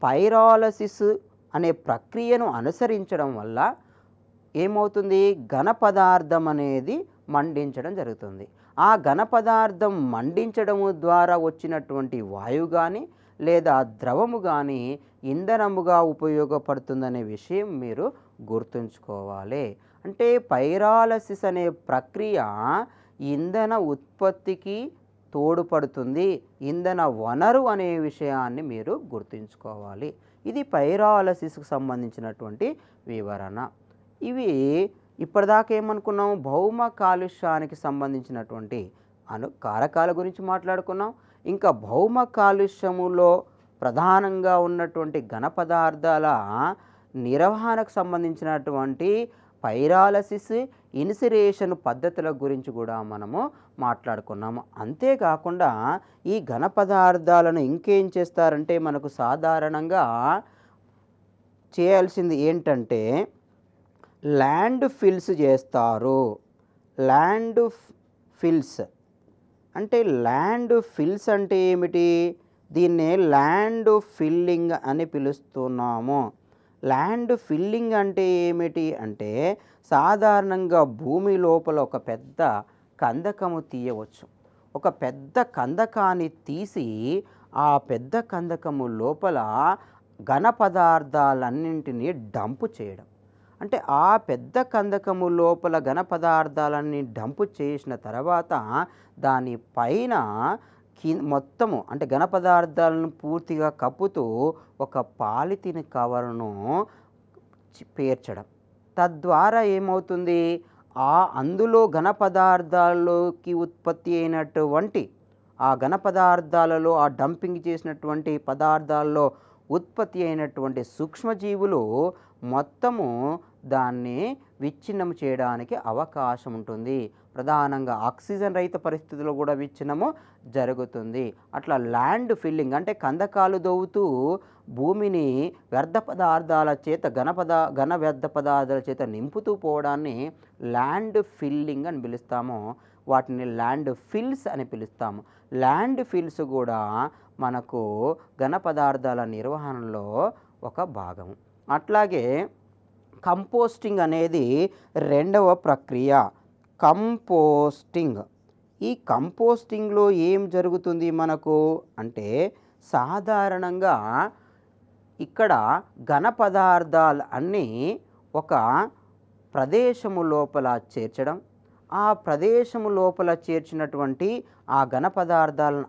పైరాలసిస్ అనే ప్రక్రియను అనుసరించడం వల్ల ఏమవుతుంది? ఘన పదార్థం అనేది మండించడం జరుగుతుంది. ఆ ఘన పదార్థం మండించడము ద్వారా వచ్చినటువంటి వాయువు కానీ లేదా ద్రవము కానీ ఇంధనముగా ఉపయోగపడుతుందనే విషయం మీరు గుర్తుంచుకోవాలి. అంటే పైరాలసిస్ అనే ప్రక్రియ ఇంధన ఉత్పత్తికి తోడ్పడుతుంది. ఇంధన వనరు అనే విషయాన్ని మీరు గుర్తుంచుకోవాలి. ఇది పైరాలసిస్కు సంబంధించినటువంటి వివరణ. ఇవి ఇప్పటిదాకా ఏమనుకున్నాం, భౌమ కాలుష్యానికి సంబంధించినటువంటి కారకాల గురించి మాట్లాడుకున్నాం. ఇంకా భౌమ కాలుష్యములో ప్రధానంగా ఉన్నటువంటి ఘన పదార్థాల నిర్వహణకు సంబంధించినటువంటి పైరాలసిస్, ఇన్సిరేషన్ పద్ధతుల గురించి కూడా మనము మాట్లాడుకున్నాము. అంతేకాకుండా ఈ ఘన పదార్థాలను ఇంకేం చేస్తారంటే మనకు సాధారణంగా చేయాల్సింది ఏంటంటే ల్యాండ్ ఫిల్స్ చేస్తారు. ల్యాండ్ ఫిల్స్ అంటే ల్యాండ్ ఫిల్స్ అంటే ఏమిటి? దీన్నే ల్యాండ్ ఫిల్లింగ్ అని పిలుస్తున్నాము. ల్యాండ్ ఫిల్లింగ్ అంటే ఏమిటి అంటే సాధారణంగా భూమి లోపల ఒక పెద్ద కందకము తీయవచ్చు. ఒక పెద్ద కందకాన్ని తీసి ఆ పెద్ద కందకము లోపల ఘన పదార్థాలన్నింటినీ డంపు చేయడం. అంటే ఆ పెద్ద కందకము లోపల ఘన పదార్థాలన్నీ డంపు చేసిన తర్వాత దానిపైన మొత్తము అంటే ఘన పదార్థాలను పూర్తిగా కప్పుతూ ఒక పాలిథిన్ కవర్ను పేర్చడం. తద్వారా ఏమవుతుంది, అందులో ఘన పదార్థాల్లోకి ఉత్పత్తి అయినటువంటి ఆ ఘన పదార్థాలలో ఆ డంపింగ్ చేసినటువంటి పదార్థాల్లో ఉత్పత్తి అయినటువంటి సూక్ష్మజీవులు మొత్తము దాన్ని విచ్ఛిన్నం చేయడానికి అవకాశం ఉంటుంది. ప్రధానంగా ఆక్సిజన్ రహిత పరిస్థితుల్లో కూడా విచ్ఛిన్నము జరుగుతుంది. అట్లా ల్యాండ్ ఫిల్లింగ్ అంటే కందకాలు దవ్వుతూ భూమిని వ్యర్థ పదార్థాల చేత ఘన వ్యర్థ పదార్థాల చేత నింపుతూ పోవడాన్ని ల్యాండ్ ఫిల్లింగ్ అని పిలుస్తాము. వాటిని ల్యాండ్ ఫిల్స్ అని పిలుస్తాము. ల్యాండ్ ఫిల్స్ కూడా మనకు ఘన పదార్థాల నిర్వహణలో ఒక భాగము. అట్లాగే కంపోస్టింగ్ అనేది రెండవ ప్రక్రియ. కంపోస్టింగ్, ఈ కంపోస్టింగ్లో ఏం జరుగుతుంది మనకు అంటే సాధారణంగా ఇక్కడ ఘన పదార్థాలు అన్నీ ఒక ప్రదేశము లోపల చేర్చడం, ఆ ప్రదేశము లోపల చేర్చినటువంటి ఆ ఘన పదార్థాలను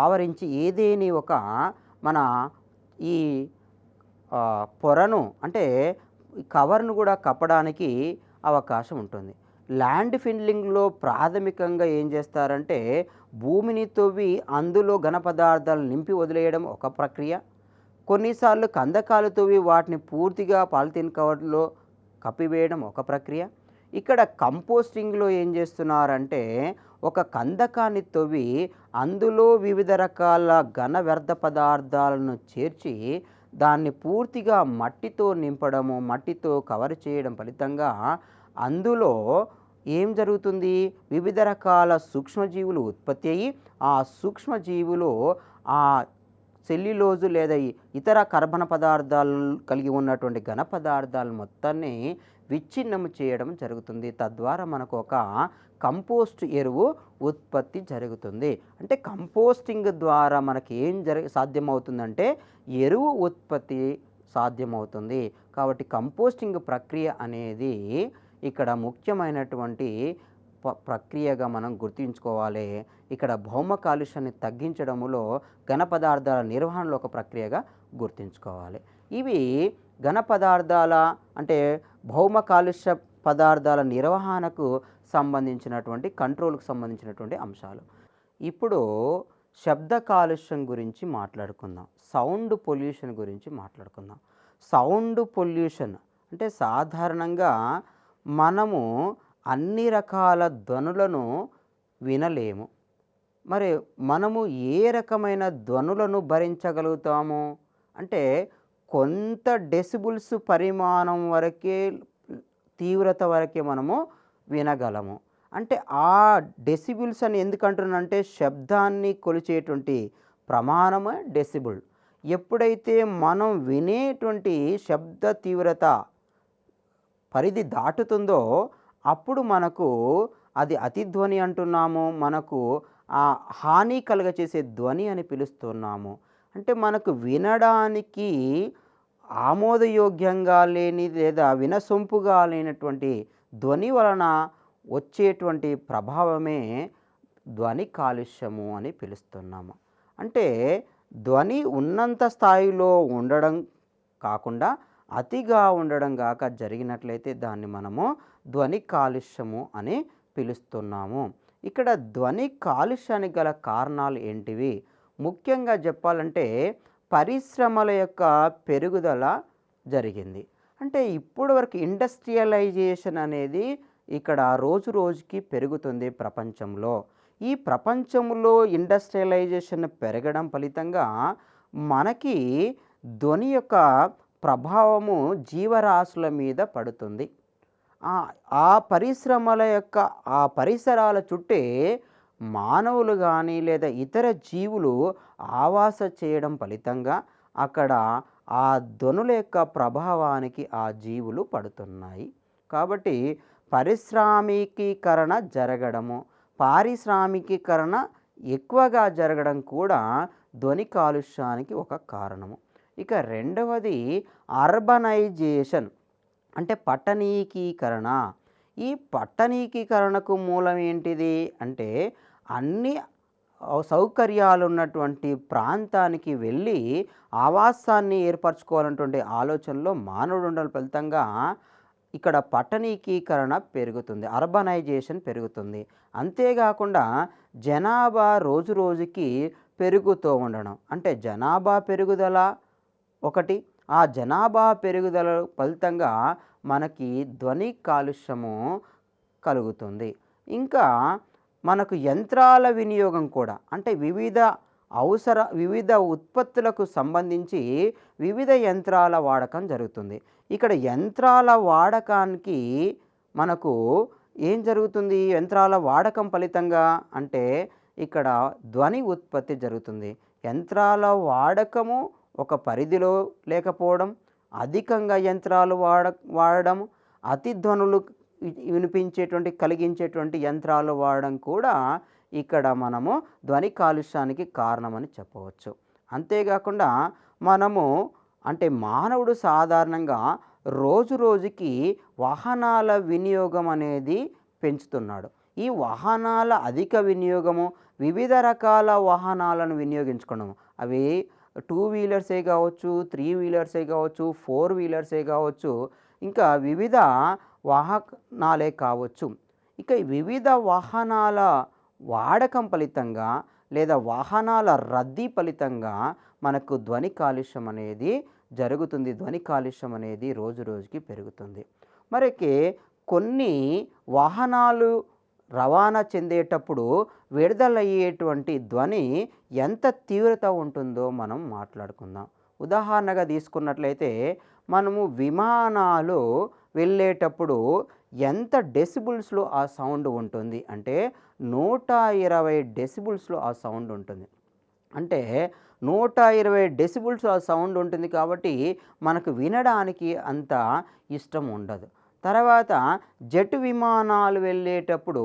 ఆవరించి ఏదేని ఒక మన ఈ పొరను అంటే కవర్ను కూడా కప్పడానికి అవకాశం ఉంటుంది. ల్యాండ్ ఫిల్లింగ్లో ప్రాథమికంగా ఏం చేస్తారంటే భూమిని తవ్వి అందులో ఘన పదార్థాలు నింపి వదిలేయడం ఒక ప్రక్రియ. కొన్నిసార్లు కందకాలు తవ్వి వాటిని పూర్తిగా పాలిథిన్ కవర్లో కప్పివేయడం ఒక ప్రక్రియ. ఇక్కడ కంపోస్టింగ్లో ఏం చేస్తున్నారంటే ఒక కందకాన్ని తవ్వి అందులో వివిధ రకాల ఘన వ్యర్థ పదార్థాలను చేర్చి దాన్ని పూర్తిగా మట్టితో నింపడము, మట్టితో కవర్ చేయడం ఫలితంగా అందులో ఏం జరుగుతుంది, వివిధ రకాల సూక్ష్మజీవులు ఉత్పత్తి అయ్యి ఆ సూక్ష్మజీవులు ఆ సెల్యులోజు లేదా ఇతర కర్బన పదార్థాలు కలిగి ఉన్నటువంటి ఘన పదార్థాలు మొత్తాన్ని విచ్ఛిన్నము చేయడం జరుగుతుంది. తద్వారా మనకు ఒక కంపోస్ట్ ఎరువు ఉత్పత్తి జరుగుతుంది. అంటే కంపోస్టింగ్ ద్వారా మనకి ఏం సాధ్యమవుతుందంటే ఎరువు ఉత్పత్తి సాధ్యమవుతుంది. కాబట్టి కంపోస్టింగ్ ప్రక్రియ అనేది ఇక్కడ ముఖ్యమైనటువంటి ప్రక్రియగా మనం గుర్తుంచుకోవాలి. ఇక్కడ భౌమ కాలుష్యాన్ని తగ్గించడంలో ఘన పదార్థాల నిర్వహణలో ఒక ప్రక్రియగా గుర్తుంచుకోవాలి. ఇవి ఘన పదార్థాల అంటే భౌమ కాలుష్య పదార్థాల నిర్వహణకు సంబంధించినటువంటి కంట్రోల్కి సంబంధించినటువంటి అంశాలు. ఇప్పుడు శబ్ద కాలుష్యం గురించి మాట్లాడుకుందాం. సౌండ్ పొల్యూషన్ గురించి మాట్లాడుకుందాం. సౌండ్ పొల్యూషన్ అంటే సాధారణంగా మనము అన్ని రకాల ధ్వనులను వినలేము. మరి మనము ఏ రకమైన ధ్వనులను భరించగలుగుతాము అంటే కొంత డెసిబుల్స్ పరిమాణం వరకే, తీవ్రత వరకే మనము వినగలము. అంటే ఆ డెసిబుల్స్ అని ఎందుకంటున్నానంటే శబ్దాన్ని కొలిచేటువంటి ప్రమాణమే డెసిబుల్. ఎప్పుడైతే మనం వినేటువంటి శబ్ద తీవ్రత పరిధి దాటుతుందో అప్పుడు మనకు అది అతిధ్వని అంటున్నాము, మనకు ఆ హాని కలుగచేసే ధ్వని అని పిలుస్తున్నాము. అంటే మనకు వినడానికి ఆమోదయోగ్యంగా లేని లేదా వినసొంపుగా లేనటువంటి ధ్వని వలన వచ్చేటువంటి ప్రభావమే ధ్వని కాలుష్యము అని పిలుస్తున్నాము. అంటే ధ్వని ఉన్నంత స్థాయిలో ఉండడం కాకుండా అతిగా ఉండడం గాక జరిగినట్లయితే దాన్ని మనము ధ్వని కాలుష్యము అని పిలుస్తున్నాము. ఇక్కడ ధ్వని కాలుష్యానికి గల కారణాలు ఏంటివి? ముఖ్యంగా చెప్పాలంటే పరిశ్రమల యొక్క పెరుగుదల జరిగింది. అంటే ఇప్పటి వరకు ఇండస్ట్రియలైజేషన్ అనేది ఇక్కడ రోజు రోజుకి పెరుగుతుంది ప్రపంచంలో. ఈ ప్రపంచంలో ఇండస్ట్రియలైజేషన్ పెరగడం ఫలితంగా మనకి ధ్వని యొక్క ప్రభావము జీవరాశుల మీద పడుతుంది. ఆ పరిశ్రమల యొక్క ఆ పరిసరాల చుట్టే మానవులు కానీ లేదా ఇతర జీవులు ఆవాస చేయడం ఫలితంగా అక్కడ ఆ ధ్వనుల యొక్క ప్రభావానికి ఆ జీవులు పడుతున్నాయి. కాబట్టి పారిశ్రామికీకరణ జరగడము, పారిశ్రామికీకరణ ఎక్కువగా జరగడం కూడా ధ్వని కాలుష్యానికి ఒక కారణము. ఇక రెండవది అర్బనైజేషన్, అంటే పట్టణీకీకరణ. ఈ పట్టణీకీకరణకు మూలం ఏంటిది అంటే అన్ని సౌకర్యాలు ఉన్నటువంటి ప్రాంతానికి వెళ్ళి ఆవాసాన్ని ఏర్పరచుకోవాలన్నటువంటి ఆలోచనలో మానవుడు ఉండడం ఫలితంగా ఇక్కడ పట్టణీకీకరణ పెరుగుతుంది, అర్బనైజేషన్ పెరుగుతుంది. అంతేకాకుండా జనాభా రోజు రోజుకి పెరుగుతూ ఉండడం, అంటే జనాభా పెరుగుదల ఒకటి, ఆ జనాభా పెరుగుదల ఫలితంగా మనకి ధ్వని కాలుష్యము కలుగుతుంది. ఇంకా మనకు యంత్రాల వినియోగం కూడా, అంటే వివిధ ఉత్పత్తులకు సంబంధించి వివిధ యంత్రాల వాడకం జరుగుతుంది. ఇక్కడ యంత్రాల వాడకానికి మనకు ఏం జరుగుతుంది? యంత్రాల వాడకం ఫలితంగా అంటే ఇక్కడ ధ్వని ఉత్పత్తి జరుగుతుంది. యంత్రాల వాడకము ఒక పరిధిలో లేకపోవడం, అధికంగా యంత్రాలు వాడడం, అతి ధ్వనులు కలిగించేటువంటి యంత్రాలు వాడడం కూడా ఇక్కడ మనము ధ్వని కాలుష్యానికి కారణమని చెప్పవచ్చు. అంతేకాకుండా మనము అంటే మానవుడు సాధారణంగా రోజు రోజుకి వాహనాల వినియోగం అనేది పెంచుతున్నాడు. ఈ వాహనాల అధిక వినియోగము, వివిధ రకాల వాహనాలను వినియోగించుకోవడం, అవి 2 వీలర్సే కావచ్చు, 3 వీలర్సే కావచ్చు, 4 వీలర్సే కావచ్చు, ఇంకా వివిధ వాహనాలే కావచ్చు. ఇక వివిధ వాహనాల వాడకం ఫలితంగా లేదా వాహనాల రద్దీ ఫలితంగా మనకు ధ్వని కాలుష్యం అనేది జరుగుతుంది. ధ్వని కాలుష్యం అనేది రోజు రోజుకి పెరుగుతుంది. మరికి కొన్ని వాహనాలు రవాణా చెందేటప్పుడు విడుదలయ్యేటువంటి ధ్వని ఎంత తీవ్రత ఉంటుందో మనం మాట్లాడుకుందాం. ఉదాహరణగా తీసుకున్నట్లయితే మనము విమానాలు వెళ్ళేటప్పుడు ఎంత డెసిబుల్స్లో ఆ సౌండ్ ఉంటుంది అంటే 120 డెసిబుల్స్లో ఆ సౌండ్ ఉంటుంది. అంటే 120 డెసిబుల్స్ ఆ సౌండ్ ఉంటుంది కాబట్టి మనకు వినడానికి అంత ఇష్టం ఉండదు. తర్వాత జెట్ విమానాలు వెళ్ళేటప్పుడు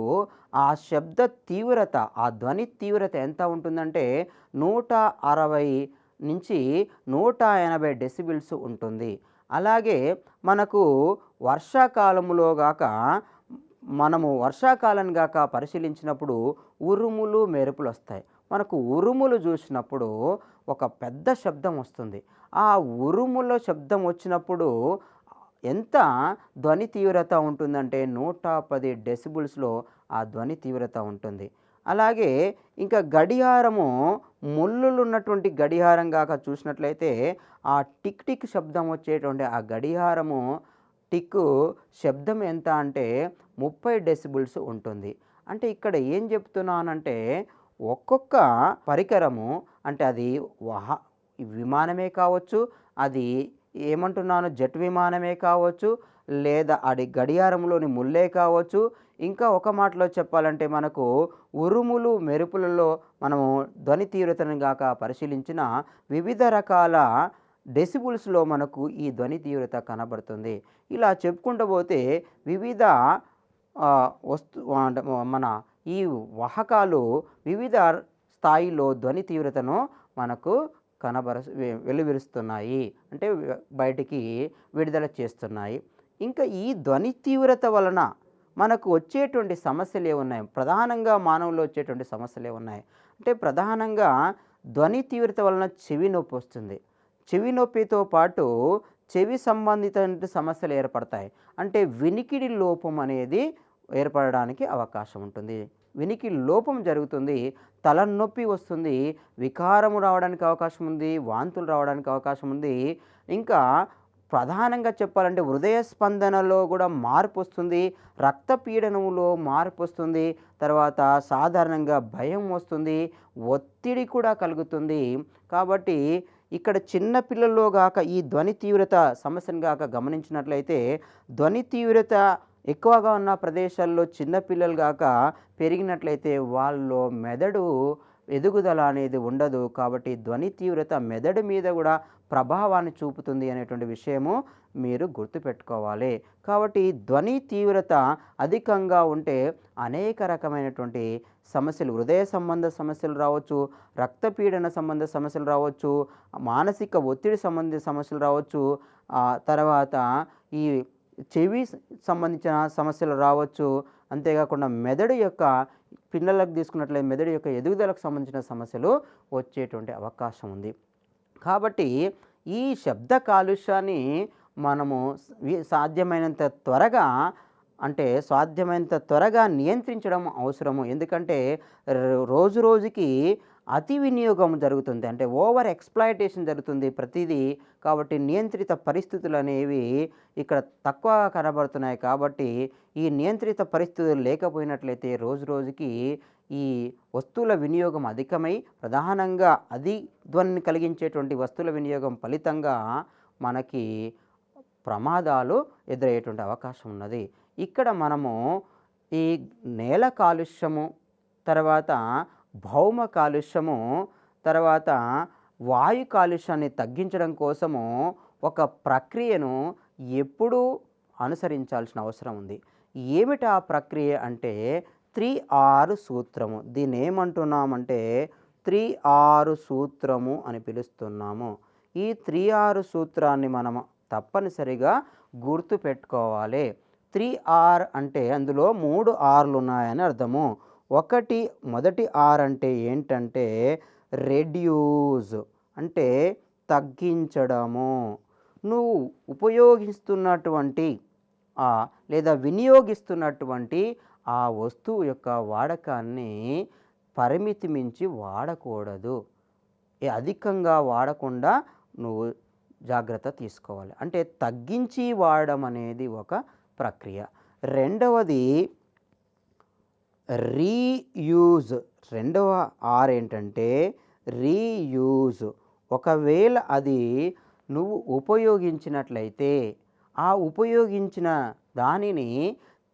ఆ శబ్ద తీవ్రత, ఆ ధ్వని తీవ్రత ఎంత ఉంటుందంటే 160 నుంచి 180 డెసిబిల్స్ ఉంటుంది. అలాగే మనకు వర్షాకాలంలో గాక మనము వర్షాకాలం గాక పరిశీలించినప్పుడు ఉరుములు మెరుపులు వస్తాయి. మనకు ఉరుములు చూసినప్పుడు ఒక పెద్ద శబ్దం వస్తుంది. ఆ ఉరుముల శబ్దం వచ్చినప్పుడు ఎంత ధ్వని తీవ్రత ఉంటుందంటే 110 డెసిబుల్స్లో ఆ ధ్వని తీవ్రత ఉంటుంది. అలాగే ఇంకా గడియారము, ముళ్ళులు ఉన్నటువంటి గడియారం గాక చూసినట్లయితే ఆ టిక్ టిక్ శబ్దం వచ్చేటువంటి ఆ గడియారము టిక్కు శబ్దం ఎంత అంటే 30 డెసిబుల్స్ ఉంటుంది. అంటే ఇక్కడ ఏం చెప్తున్నానంటే ఒక్కొక్క పరికరము, అంటే అది విమానమే కావచ్చు, అది ఏమంటున్నాను జెట్ విమానమే కావచ్చు, లేదా అది గడియారంలోని ముల్లే కావచ్చు, ఇంకా ఒక మాటలో చెప్పాలంటే మనకు ఉరుములు మెరుపులలో మనము ధ్వని తీవ్రతను గాక పరిశీలించిన వివిధ రకాల డెసిబుల్స్లో మనకు ఈ ధ్వని తీవ్రత కనబడుతుంది. ఇలా చెప్పుకుంటూ పోతే వివిధ మన ఈ వాహకాలు వివిధ స్థాయిలో ధ్వని తీవ్రతను మనకు వెలువరుస్తున్నాయి, అంటే బయటికి విడుదల చేస్తున్నాయి. ఇంకా ఈ ధ్వని తీవ్రత వలన మనకు వచ్చేటువంటి సమస్యలు ఏమున్నాయి? ప్రధానంగా మానవుల్లో వచ్చేటువంటి సమస్యలు ఏమున్నాయి అంటే, ప్రధానంగా ధ్వని తీవ్రత వలన చెవి నొప్పి వస్తుంది. చెవి నొప్పితో పాటు చెవి సంబంధిత సమస్యలు ఏర్పడతాయి. అంటే వినికిడి లోపం అనేది ఏర్పడడానికి అవకాశం ఉంటుంది. వినికిడి లోపం జరుగుతుంది, తలనొప్పి వస్తుంది, వికారము రావడానికి అవకాశం ఉంది, వాంతులు రావడానికి అవకాశం ఉంది. ఇంకా ప్రధానంగా చెప్పాలంటే హృదయ స్పందనలో కూడా మార్పు వస్తుంది, రక్తపీడనంలో మార్పు వస్తుంది, తర్వాత సాధారణంగా భయం వస్తుంది, ఒత్తిడి కూడా కలుగుతుంది. కాబట్టి ఇక్కడ చిన్న పిల్లల్లో గాక ఈ ధ్వని తీవ్రత సమస్యను గాక గమనించినట్లయితే, ధ్వని తీవ్రత ఎక్కువగా ఉన్న ప్రదేశాల్లో చిన్న పిల్లలు గాక పెరిగినట్లయితే వాళ్ళలో మెదడు ఎదుగుదల అనేది ఉండదు. కాబట్టి ధ్వని తీవ్రత మెదడు మీద కూడా ప్రభావాన్ని చూపుతుంది అనేటువంటి విషయము మీరు గుర్తుపెట్టుకోవాలి. కాబట్టి ధ్వని తీవ్రత అధికంగా ఉంటే అనేక రకమైనటువంటి సమస్యలు, హృదయ సంబంధ సమస్యలు రావచ్చు, రక్తపీడన సంబంధ సమస్యలు రావచ్చు, మానసిక ఒత్తిడి సంబంధిత సమస్యలు రావచ్చు, తర్వాత ఈ చెవి సంబంధించిన సమస్యలు రావచ్చు. అంతేకాకుండా మెదడు యొక్క పిల్లలకు తీసుకున్నట్లయితే మెదడు యొక్క ఎదుగుదలకు సంబంధించిన సమస్యలు వచ్చేటువంటి అవకాశం ఉంది. కాబట్టి ఈ శబ్ద కాలుష్యాన్ని మనము సాధ్యమైనంత త్వరగా నియంత్రించడం అవసరము. ఎందుకంటే రోజు రోజుకి అతి వినియోగం జరుగుతుంది, అంటే ఓవర్ ఎక్స్‌ప్లాయిటేషన్ జరుగుతుంది ప్రతిదీ. కాబట్టి నియంత్రిత పరిస్థితులు అనేవి ఇక్కడ తక్కువ కనబడుతున్నాయి. కాబట్టి ఈ నియంత్రిత పరిస్థితులు లేకపోయినట్లయితే రోజు రోజుకి ఈ వస్తువుల వినియోగం అధికమై, ప్రధానంగా ధ్వనిని కలిగించేటువంటి వస్తువుల వినియోగం ఫలితంగా మనకి ప్రమాదాలు ఎదురయ్యేటువంటి అవకాశం ఉన్నది. ఇక్కడ మనము ఈ నేల కాలుష్యము, తర్వాత భౌమ కాలుష్యము, తర్వాత వాయు కాలుష్యాన్ని తగ్గించడం కోసము ఒక ప్రక్రియను ఎప్పుడూ అనుసరించాల్సిన అవసరం ఉంది. ఏమిటి ఆ ప్రక్రియ అంటే 3R సూత్రము. దీన్ని ఏమంటున్నామంటే 3R సూత్రము అని పిలుస్తున్నాము. ఈ 3R సూత్రాన్ని మనం తప్పనిసరిగా గుర్తుపెట్టుకోవాలి. 3R అంటే అందులో 3 Rలు ఉన్నాయని అర్థము. మొదటి R అంటే ఏంటంటే రెడ్యూస్, అంటే తగ్గించడము. నువ్వు ఉపయోగిస్తున్నటువంటి లేదా వినియోగిస్తున్నటువంటి ఆ వస్తువు యొక్క వాడకాన్ని పరిమితి మించి వాడకూడదు. అధికంగా వాడకుండా నువ్వు జాగ్రత్త తీసుకోవాలి. అంటే తగ్గించి వాడడం అనేది ఒక ప్రక్రియ. రెండవది రీయూజ్. రెండవ ఆర్ ఏంటంటే రీయూజ్. ఒకవేళ అది నువ్వు ఉపయోగించినట్లయితే ఆ ఉపయోగించిన దానిని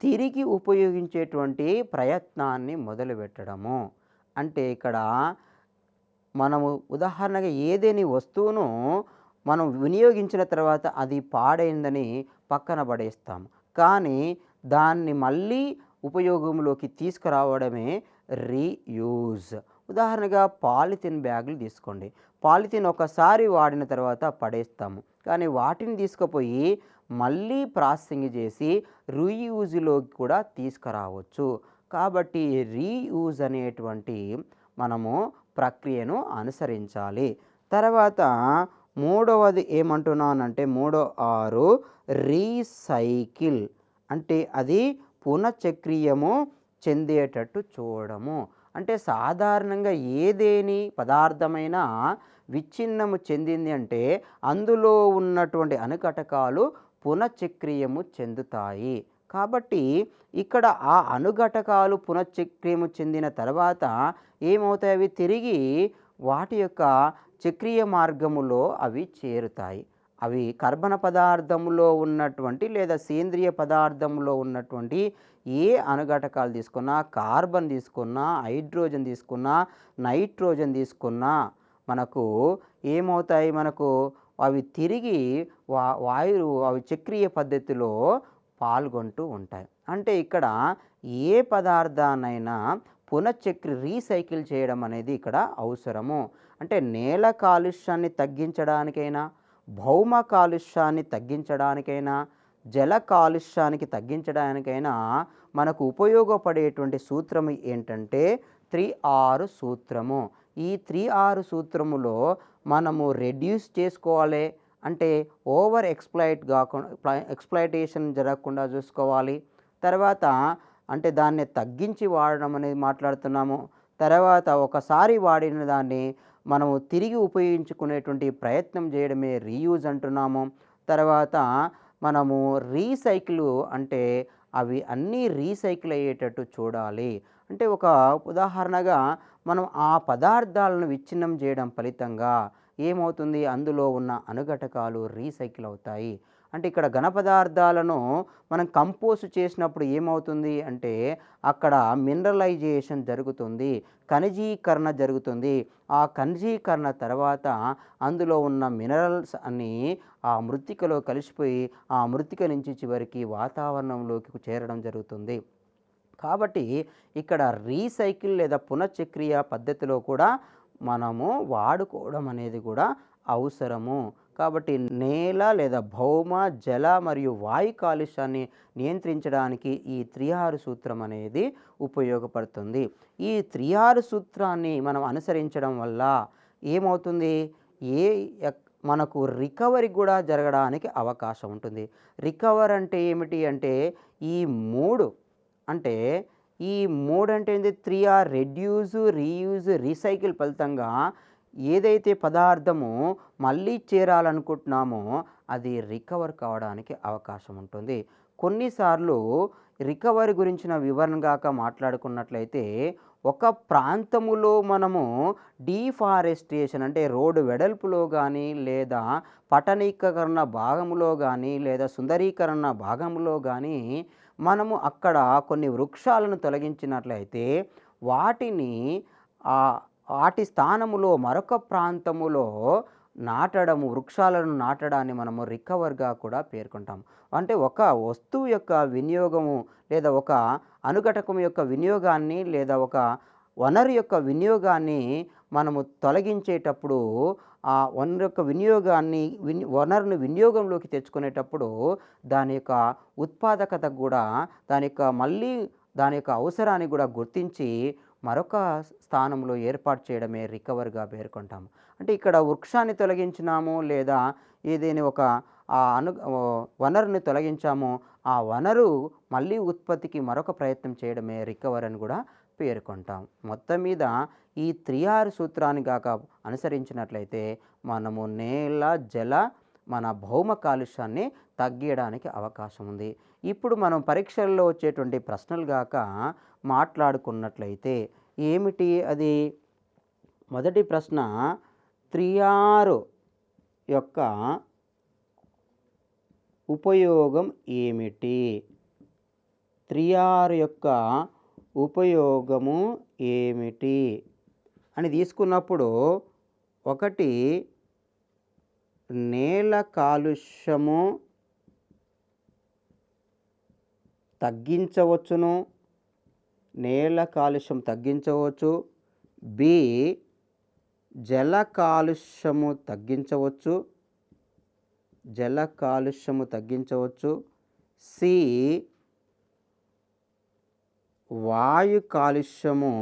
తిరిగి ఉపయోగించేటువంటి ప్రయత్నాన్ని మొదలుపెట్టడము. అంటే ఇక్కడ మనము ఉదాహరణగా ఏదేని వస్తువును మనం వినియోగించిన తర్వాత అది పాడైందని పక్కన పడేస్తాము, కానీ దాన్ని మళ్ళీ ఉపయోగంలోకి తీసుకురావడమే రీయూజ్. ఉదాహరణగా పాలిథిన్ బ్యాగులు తీసుకోండి. పాలిథిన్ ఒకసారి వాడిన తర్వాత పడేస్తాము, కానీ వాటిని తీసుకుపోయి మళ్ళీ ప్రాసెసింగ్ చేసి రీయూజ్లోకి కూడా తీసుకురావచ్చు. కాబట్టి రీయూజ్ అనేటువంటి మనము ప్రక్రియను అనుసరించాలి. తర్వాత మూడవది ఏమంటున్నానంటే 3 రీసైకిల్, అంటే అది పునఃచక్రీయము చెందేటట్టు చూడడము. అంటే సాధారణంగా ఏదేని పదార్థమైనా విచ్ఛిన్నము చెందింది అంటే అందులో ఉన్నటువంటి అణుఘటకాలు పునఃచక్రీయము చెందుతాయి. కాబట్టి ఇక్కడ ఆ అణుఘటకాలు పునఃచక్రీయము చెందిన తర్వాత ఏమవుతాయి? అవి తిరిగి వాటి యొక్క చక్రీయ మార్గములో అవి చేరుతాయి. అవి కర్బన పదార్థములో ఉన్నటువంటి లేదా సేంద్రియ పదార్థంలో ఉన్నటువంటి ఏ అణుఘటకాలు తీసుకున్నా, కార్బన్ తీసుకున్నా, హైడ్రోజన్ తీసుకున్నా, నైట్రోజన్ తీసుకున్నా మనకు ఏమవుతాయి? అవి తిరిగి అవి చక్రీయ పద్ధతిలో పాల్గొంటూ ఉంటాయి. అంటే ఇక్కడ ఏ పదార్థాన్నైనా రీసైకిల్ చేయడం అనేది ఇక్కడ అవసరము. అంటే నేల కాలుష్యాన్ని తగ్గించడానికైనా, భౌమ కాలుష్యాన్ని తగ్గించడానికైనా, జల కాలుష్యానికి తగ్గించడానికైనా మనకు ఉపయోగపడేటువంటి సూత్రం ఏంటంటే 3R సూత్రము. ఈ 3R సూత్రములో మనము రెడ్యూస్ చేసుకోవాలి, అంటే ఓవర్ ఎక్స్‌ప్లాయిటేషన్ జరగకుండా చూసుకోవాలి. తర్వాత అంటే దాన్ని తగ్గించి వాడడం అనేది మాట్లాడుతున్నాము. తర్వాత ఒకసారి వాడిన దాన్ని మనము తిరిగి ఉపయోగించుకునేటువంటి ప్రయత్నం చేయడమే రీయూజ్ అంటున్నాము. తర్వాత మనము రీసైకిల్ అంటే అవి అన్నీ రీసైకిల్ అయ్యేటట్టు చూడాలి. అంటే ఒక ఉదాహరణగా మనం ఆ పదార్థాలను విచ్ఛిన్నం చేయడం ఫలితంగా ఏమవుతుంది, అందులో ఉన్న అణుఘటకాలు రీసైకిల్ అవుతాయి. అంటే ఇక్కడ ఘన పదార్థాలను మనం కంపోస్ట్ చేసినప్పుడు ఏమవుతుంది అంటే అక్కడ మినరలైజేషన్ జరుగుతుంది, ఖనిజీకరణ జరుగుతుంది. ఆ ఖనిజీకరణ తర్వాత అందులో ఉన్న మినరల్స్ అన్నీ ఆ మృత్తికలో కలిసిపోయి ఆ మృత్తిక నుంచి చివరికి వాతావరణంలోకి చేరడం జరుగుతుంది. కాబట్టి ఇక్కడ రీసైకిల్ లేదా పునశ్చక్రీయ పద్ధతిలో కూడా మనము వాడుకోవడం అనేది కూడా అవసరము. కాబట్టి నేల లేదా భౌమ, జల మరియు వాయు కాలుష్యాన్ని నియంత్రించడానికి ఈ 3R సూత్రం అనేది ఉపయోగపడుతుంది. ఈ 3R సూత్రాన్ని మనం అనుసరించడం వల్ల ఏమవుతుంది, మనకు రికవరీ కూడా జరగడానికి అవకాశం ఉంటుంది. రికవర్ అంటే ఏమిటి అంటే ఈ 3 అంటే ఈ 3 అంటే ఏంది, 3R రెడ్యూస్, రీయూజ్, రీసైకిల్ ఫలితంగా ఏదైతే పదార్థము మళ్ళీ చేరాలనుకుంటున్నామో అది రికవర్ కావడానికి అవకాశం ఉంటుంది. కొన్నిసార్లు రికవరీ గురించిన వివరణ గాక మాట్లాడుకున్నట్లయితే ఒక ప్రాంతములో మనము డీఫారెస్టేషన్ అంటే రోడ్డు వెడల్పులో కానీ లేదా పట్టణీకరణ భాగంలో కానీ లేదా సుందరీకరణ భాగంలో కానీ మనము అక్కడ కొన్ని వృక్షాలను తొలగించినట్లయితే వాటి స్థానములో మరొక ప్రాంతములో వృక్షాలను నాటడాన్ని మనము రికవర్గా కూడా పేర్కొంటాం. అంటే ఒక వస్తువు యొక్క వినియోగము లేదా ఒక అణుఘటకం యొక్క వినియోగాన్ని లేదా ఒక వనరు యొక్క వినియోగాన్ని మనము తొలగించేటప్పుడు ఆ వనరు యొక్క వనరుని వినియోగంలోకి తెచ్చుకునేటప్పుడు దాని యొక్క ఉత్పాదకత కూడా దాని యొక్క అవసరాన్ని కూడా గుర్తించి మరొక స్థానంలో ఏర్పాటు చేయడమే రికవర్గా పేర్కొంటాము. అంటే ఇక్కడ వృక్షాన్ని తొలగించినాము లేదా ఏదైనా ఒక వనరుని తొలగించాము, ఆ వనరు మళ్ళీ ఉత్పత్తికి మరొక ప్రయత్నం చేయడమే రికవర్ అని కూడా పేర్కొంటాం. మొత్తం మీద ఈ 3R సూత్రాన్ని కాక అనుసరించినట్లయితే మనము నేల, జల, మన భౌమ కాలుష్యాన్ని తగ్గించడానికి అవకాశం ఉంది. ఇప్పుడు మనం పరీక్షల్లో వచ్చేటువంటి ప్రశ్నలు గాక మాట్లాడుకున్నట్లయితే ఏమిటి అది, మొదటి ప్రశ్న 3R యొక్క ఉపయోగం ఏమిటి? 3R యొక్క ఉపయోగము ఏమిటి అని తీసుకున్నప్పుడు, ఒకటి నేల కాలుష్యము తగ్గించవచ్చును, నేల కాలుష్యం తగ్గించవచ్చు. బి, జల కాలుష్యము తగ్గించవచ్చు, జల కాలుష్యము తగ్గించవచ్చు. సి, వాయు కాలుష్యము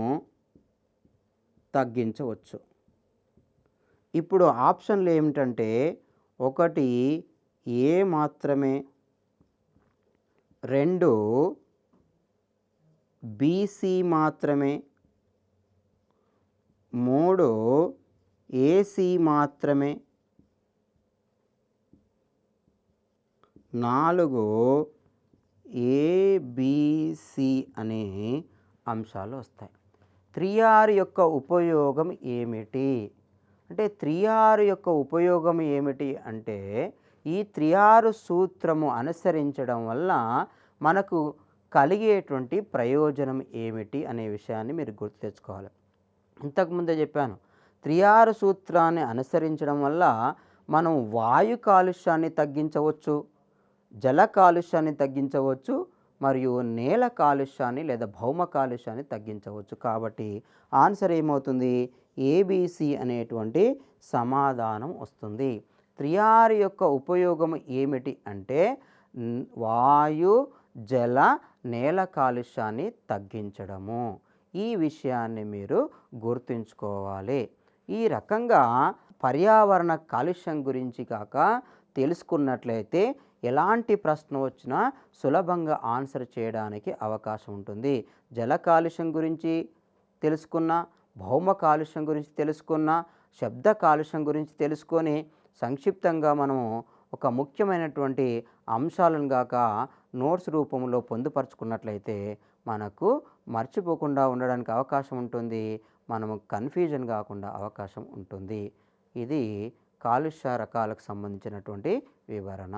తగ్గించవచ్చు. ఇప్పుడు ఆప్షన్లు ఏమిటంటే, ఒకటి ఏ మాత్రమే, 2 బీసీ మాత్రమే, 3 ఏసీ మాత్రమే, 4 ఏబిసి అనే అంశాలు వస్తాయి. 3R యొక్క ఉపయోగం ఏమిటి అంటే 3R యొక్క ఉపయోగం ఏమిటి అంటే ఈ 3R సూత్రము అనుసరించడం వల్ల మనకు కలిగేటువంటి ప్రయోజనం ఏమిటి అనే విషయాన్ని మీరు గుర్తు తెచ్చుకోవాలి. ఇంతకుముందే చెప్పాను, 3R సూత్రాన్ని అనుసరించడం వల్ల మనం వాయు కాలుష్యాన్ని తగ్గించవచ్చు, జల కాలుష్యాన్ని తగ్గించవచ్చు, మరియు నేల కాలుష్యాన్ని లేదా భౌమ కాలుష్యాన్ని తగ్గించవచ్చు. కాబట్టి ఆన్సర్ ఏమవుతుంది? ఏబిసి అనేటువంటి సమాధానం వస్తుంది. 3R యొక్క ఉపయోగం ఏమిటి అంటే వాయు, జల, నేల కాలుష్యాన్ని తగ్గించడము. ఈ విషయాన్ని మీరు గుర్తుంచుకోవాలి. ఈ రకంగా పర్యావరణ కాలుష్యం గురించి కాక తెలుసుకున్నట్లయితే ఎలాంటి ప్రశ్న వచ్చినా సులభంగా ఆన్సర్ చేయడానికి అవకాశం ఉంటుంది. జల కాలుష్యం గురించి తెలుసుకున్న, భౌమ కాలుష్యం గురించి తెలుసుకున్న, శబ్ద కాలుష్యం గురించి తెలుసుకొని సంక్షిప్తంగా మనము ఒక ముఖ్యమైనటువంటి అంశాలను గాక నోట్స్ రూపంలో పొందుపరుచుకున్నట్లయితే మనకు మర్చిపోకుండా ఉండడానికి అవకాశం ఉంటుంది. మనము కన్ఫ్యూజన్ కాకుండా అవకాశం ఉంటుంది. ఇది కాలుష్య రకాలకు సంబంధించినటువంటి వివరణ.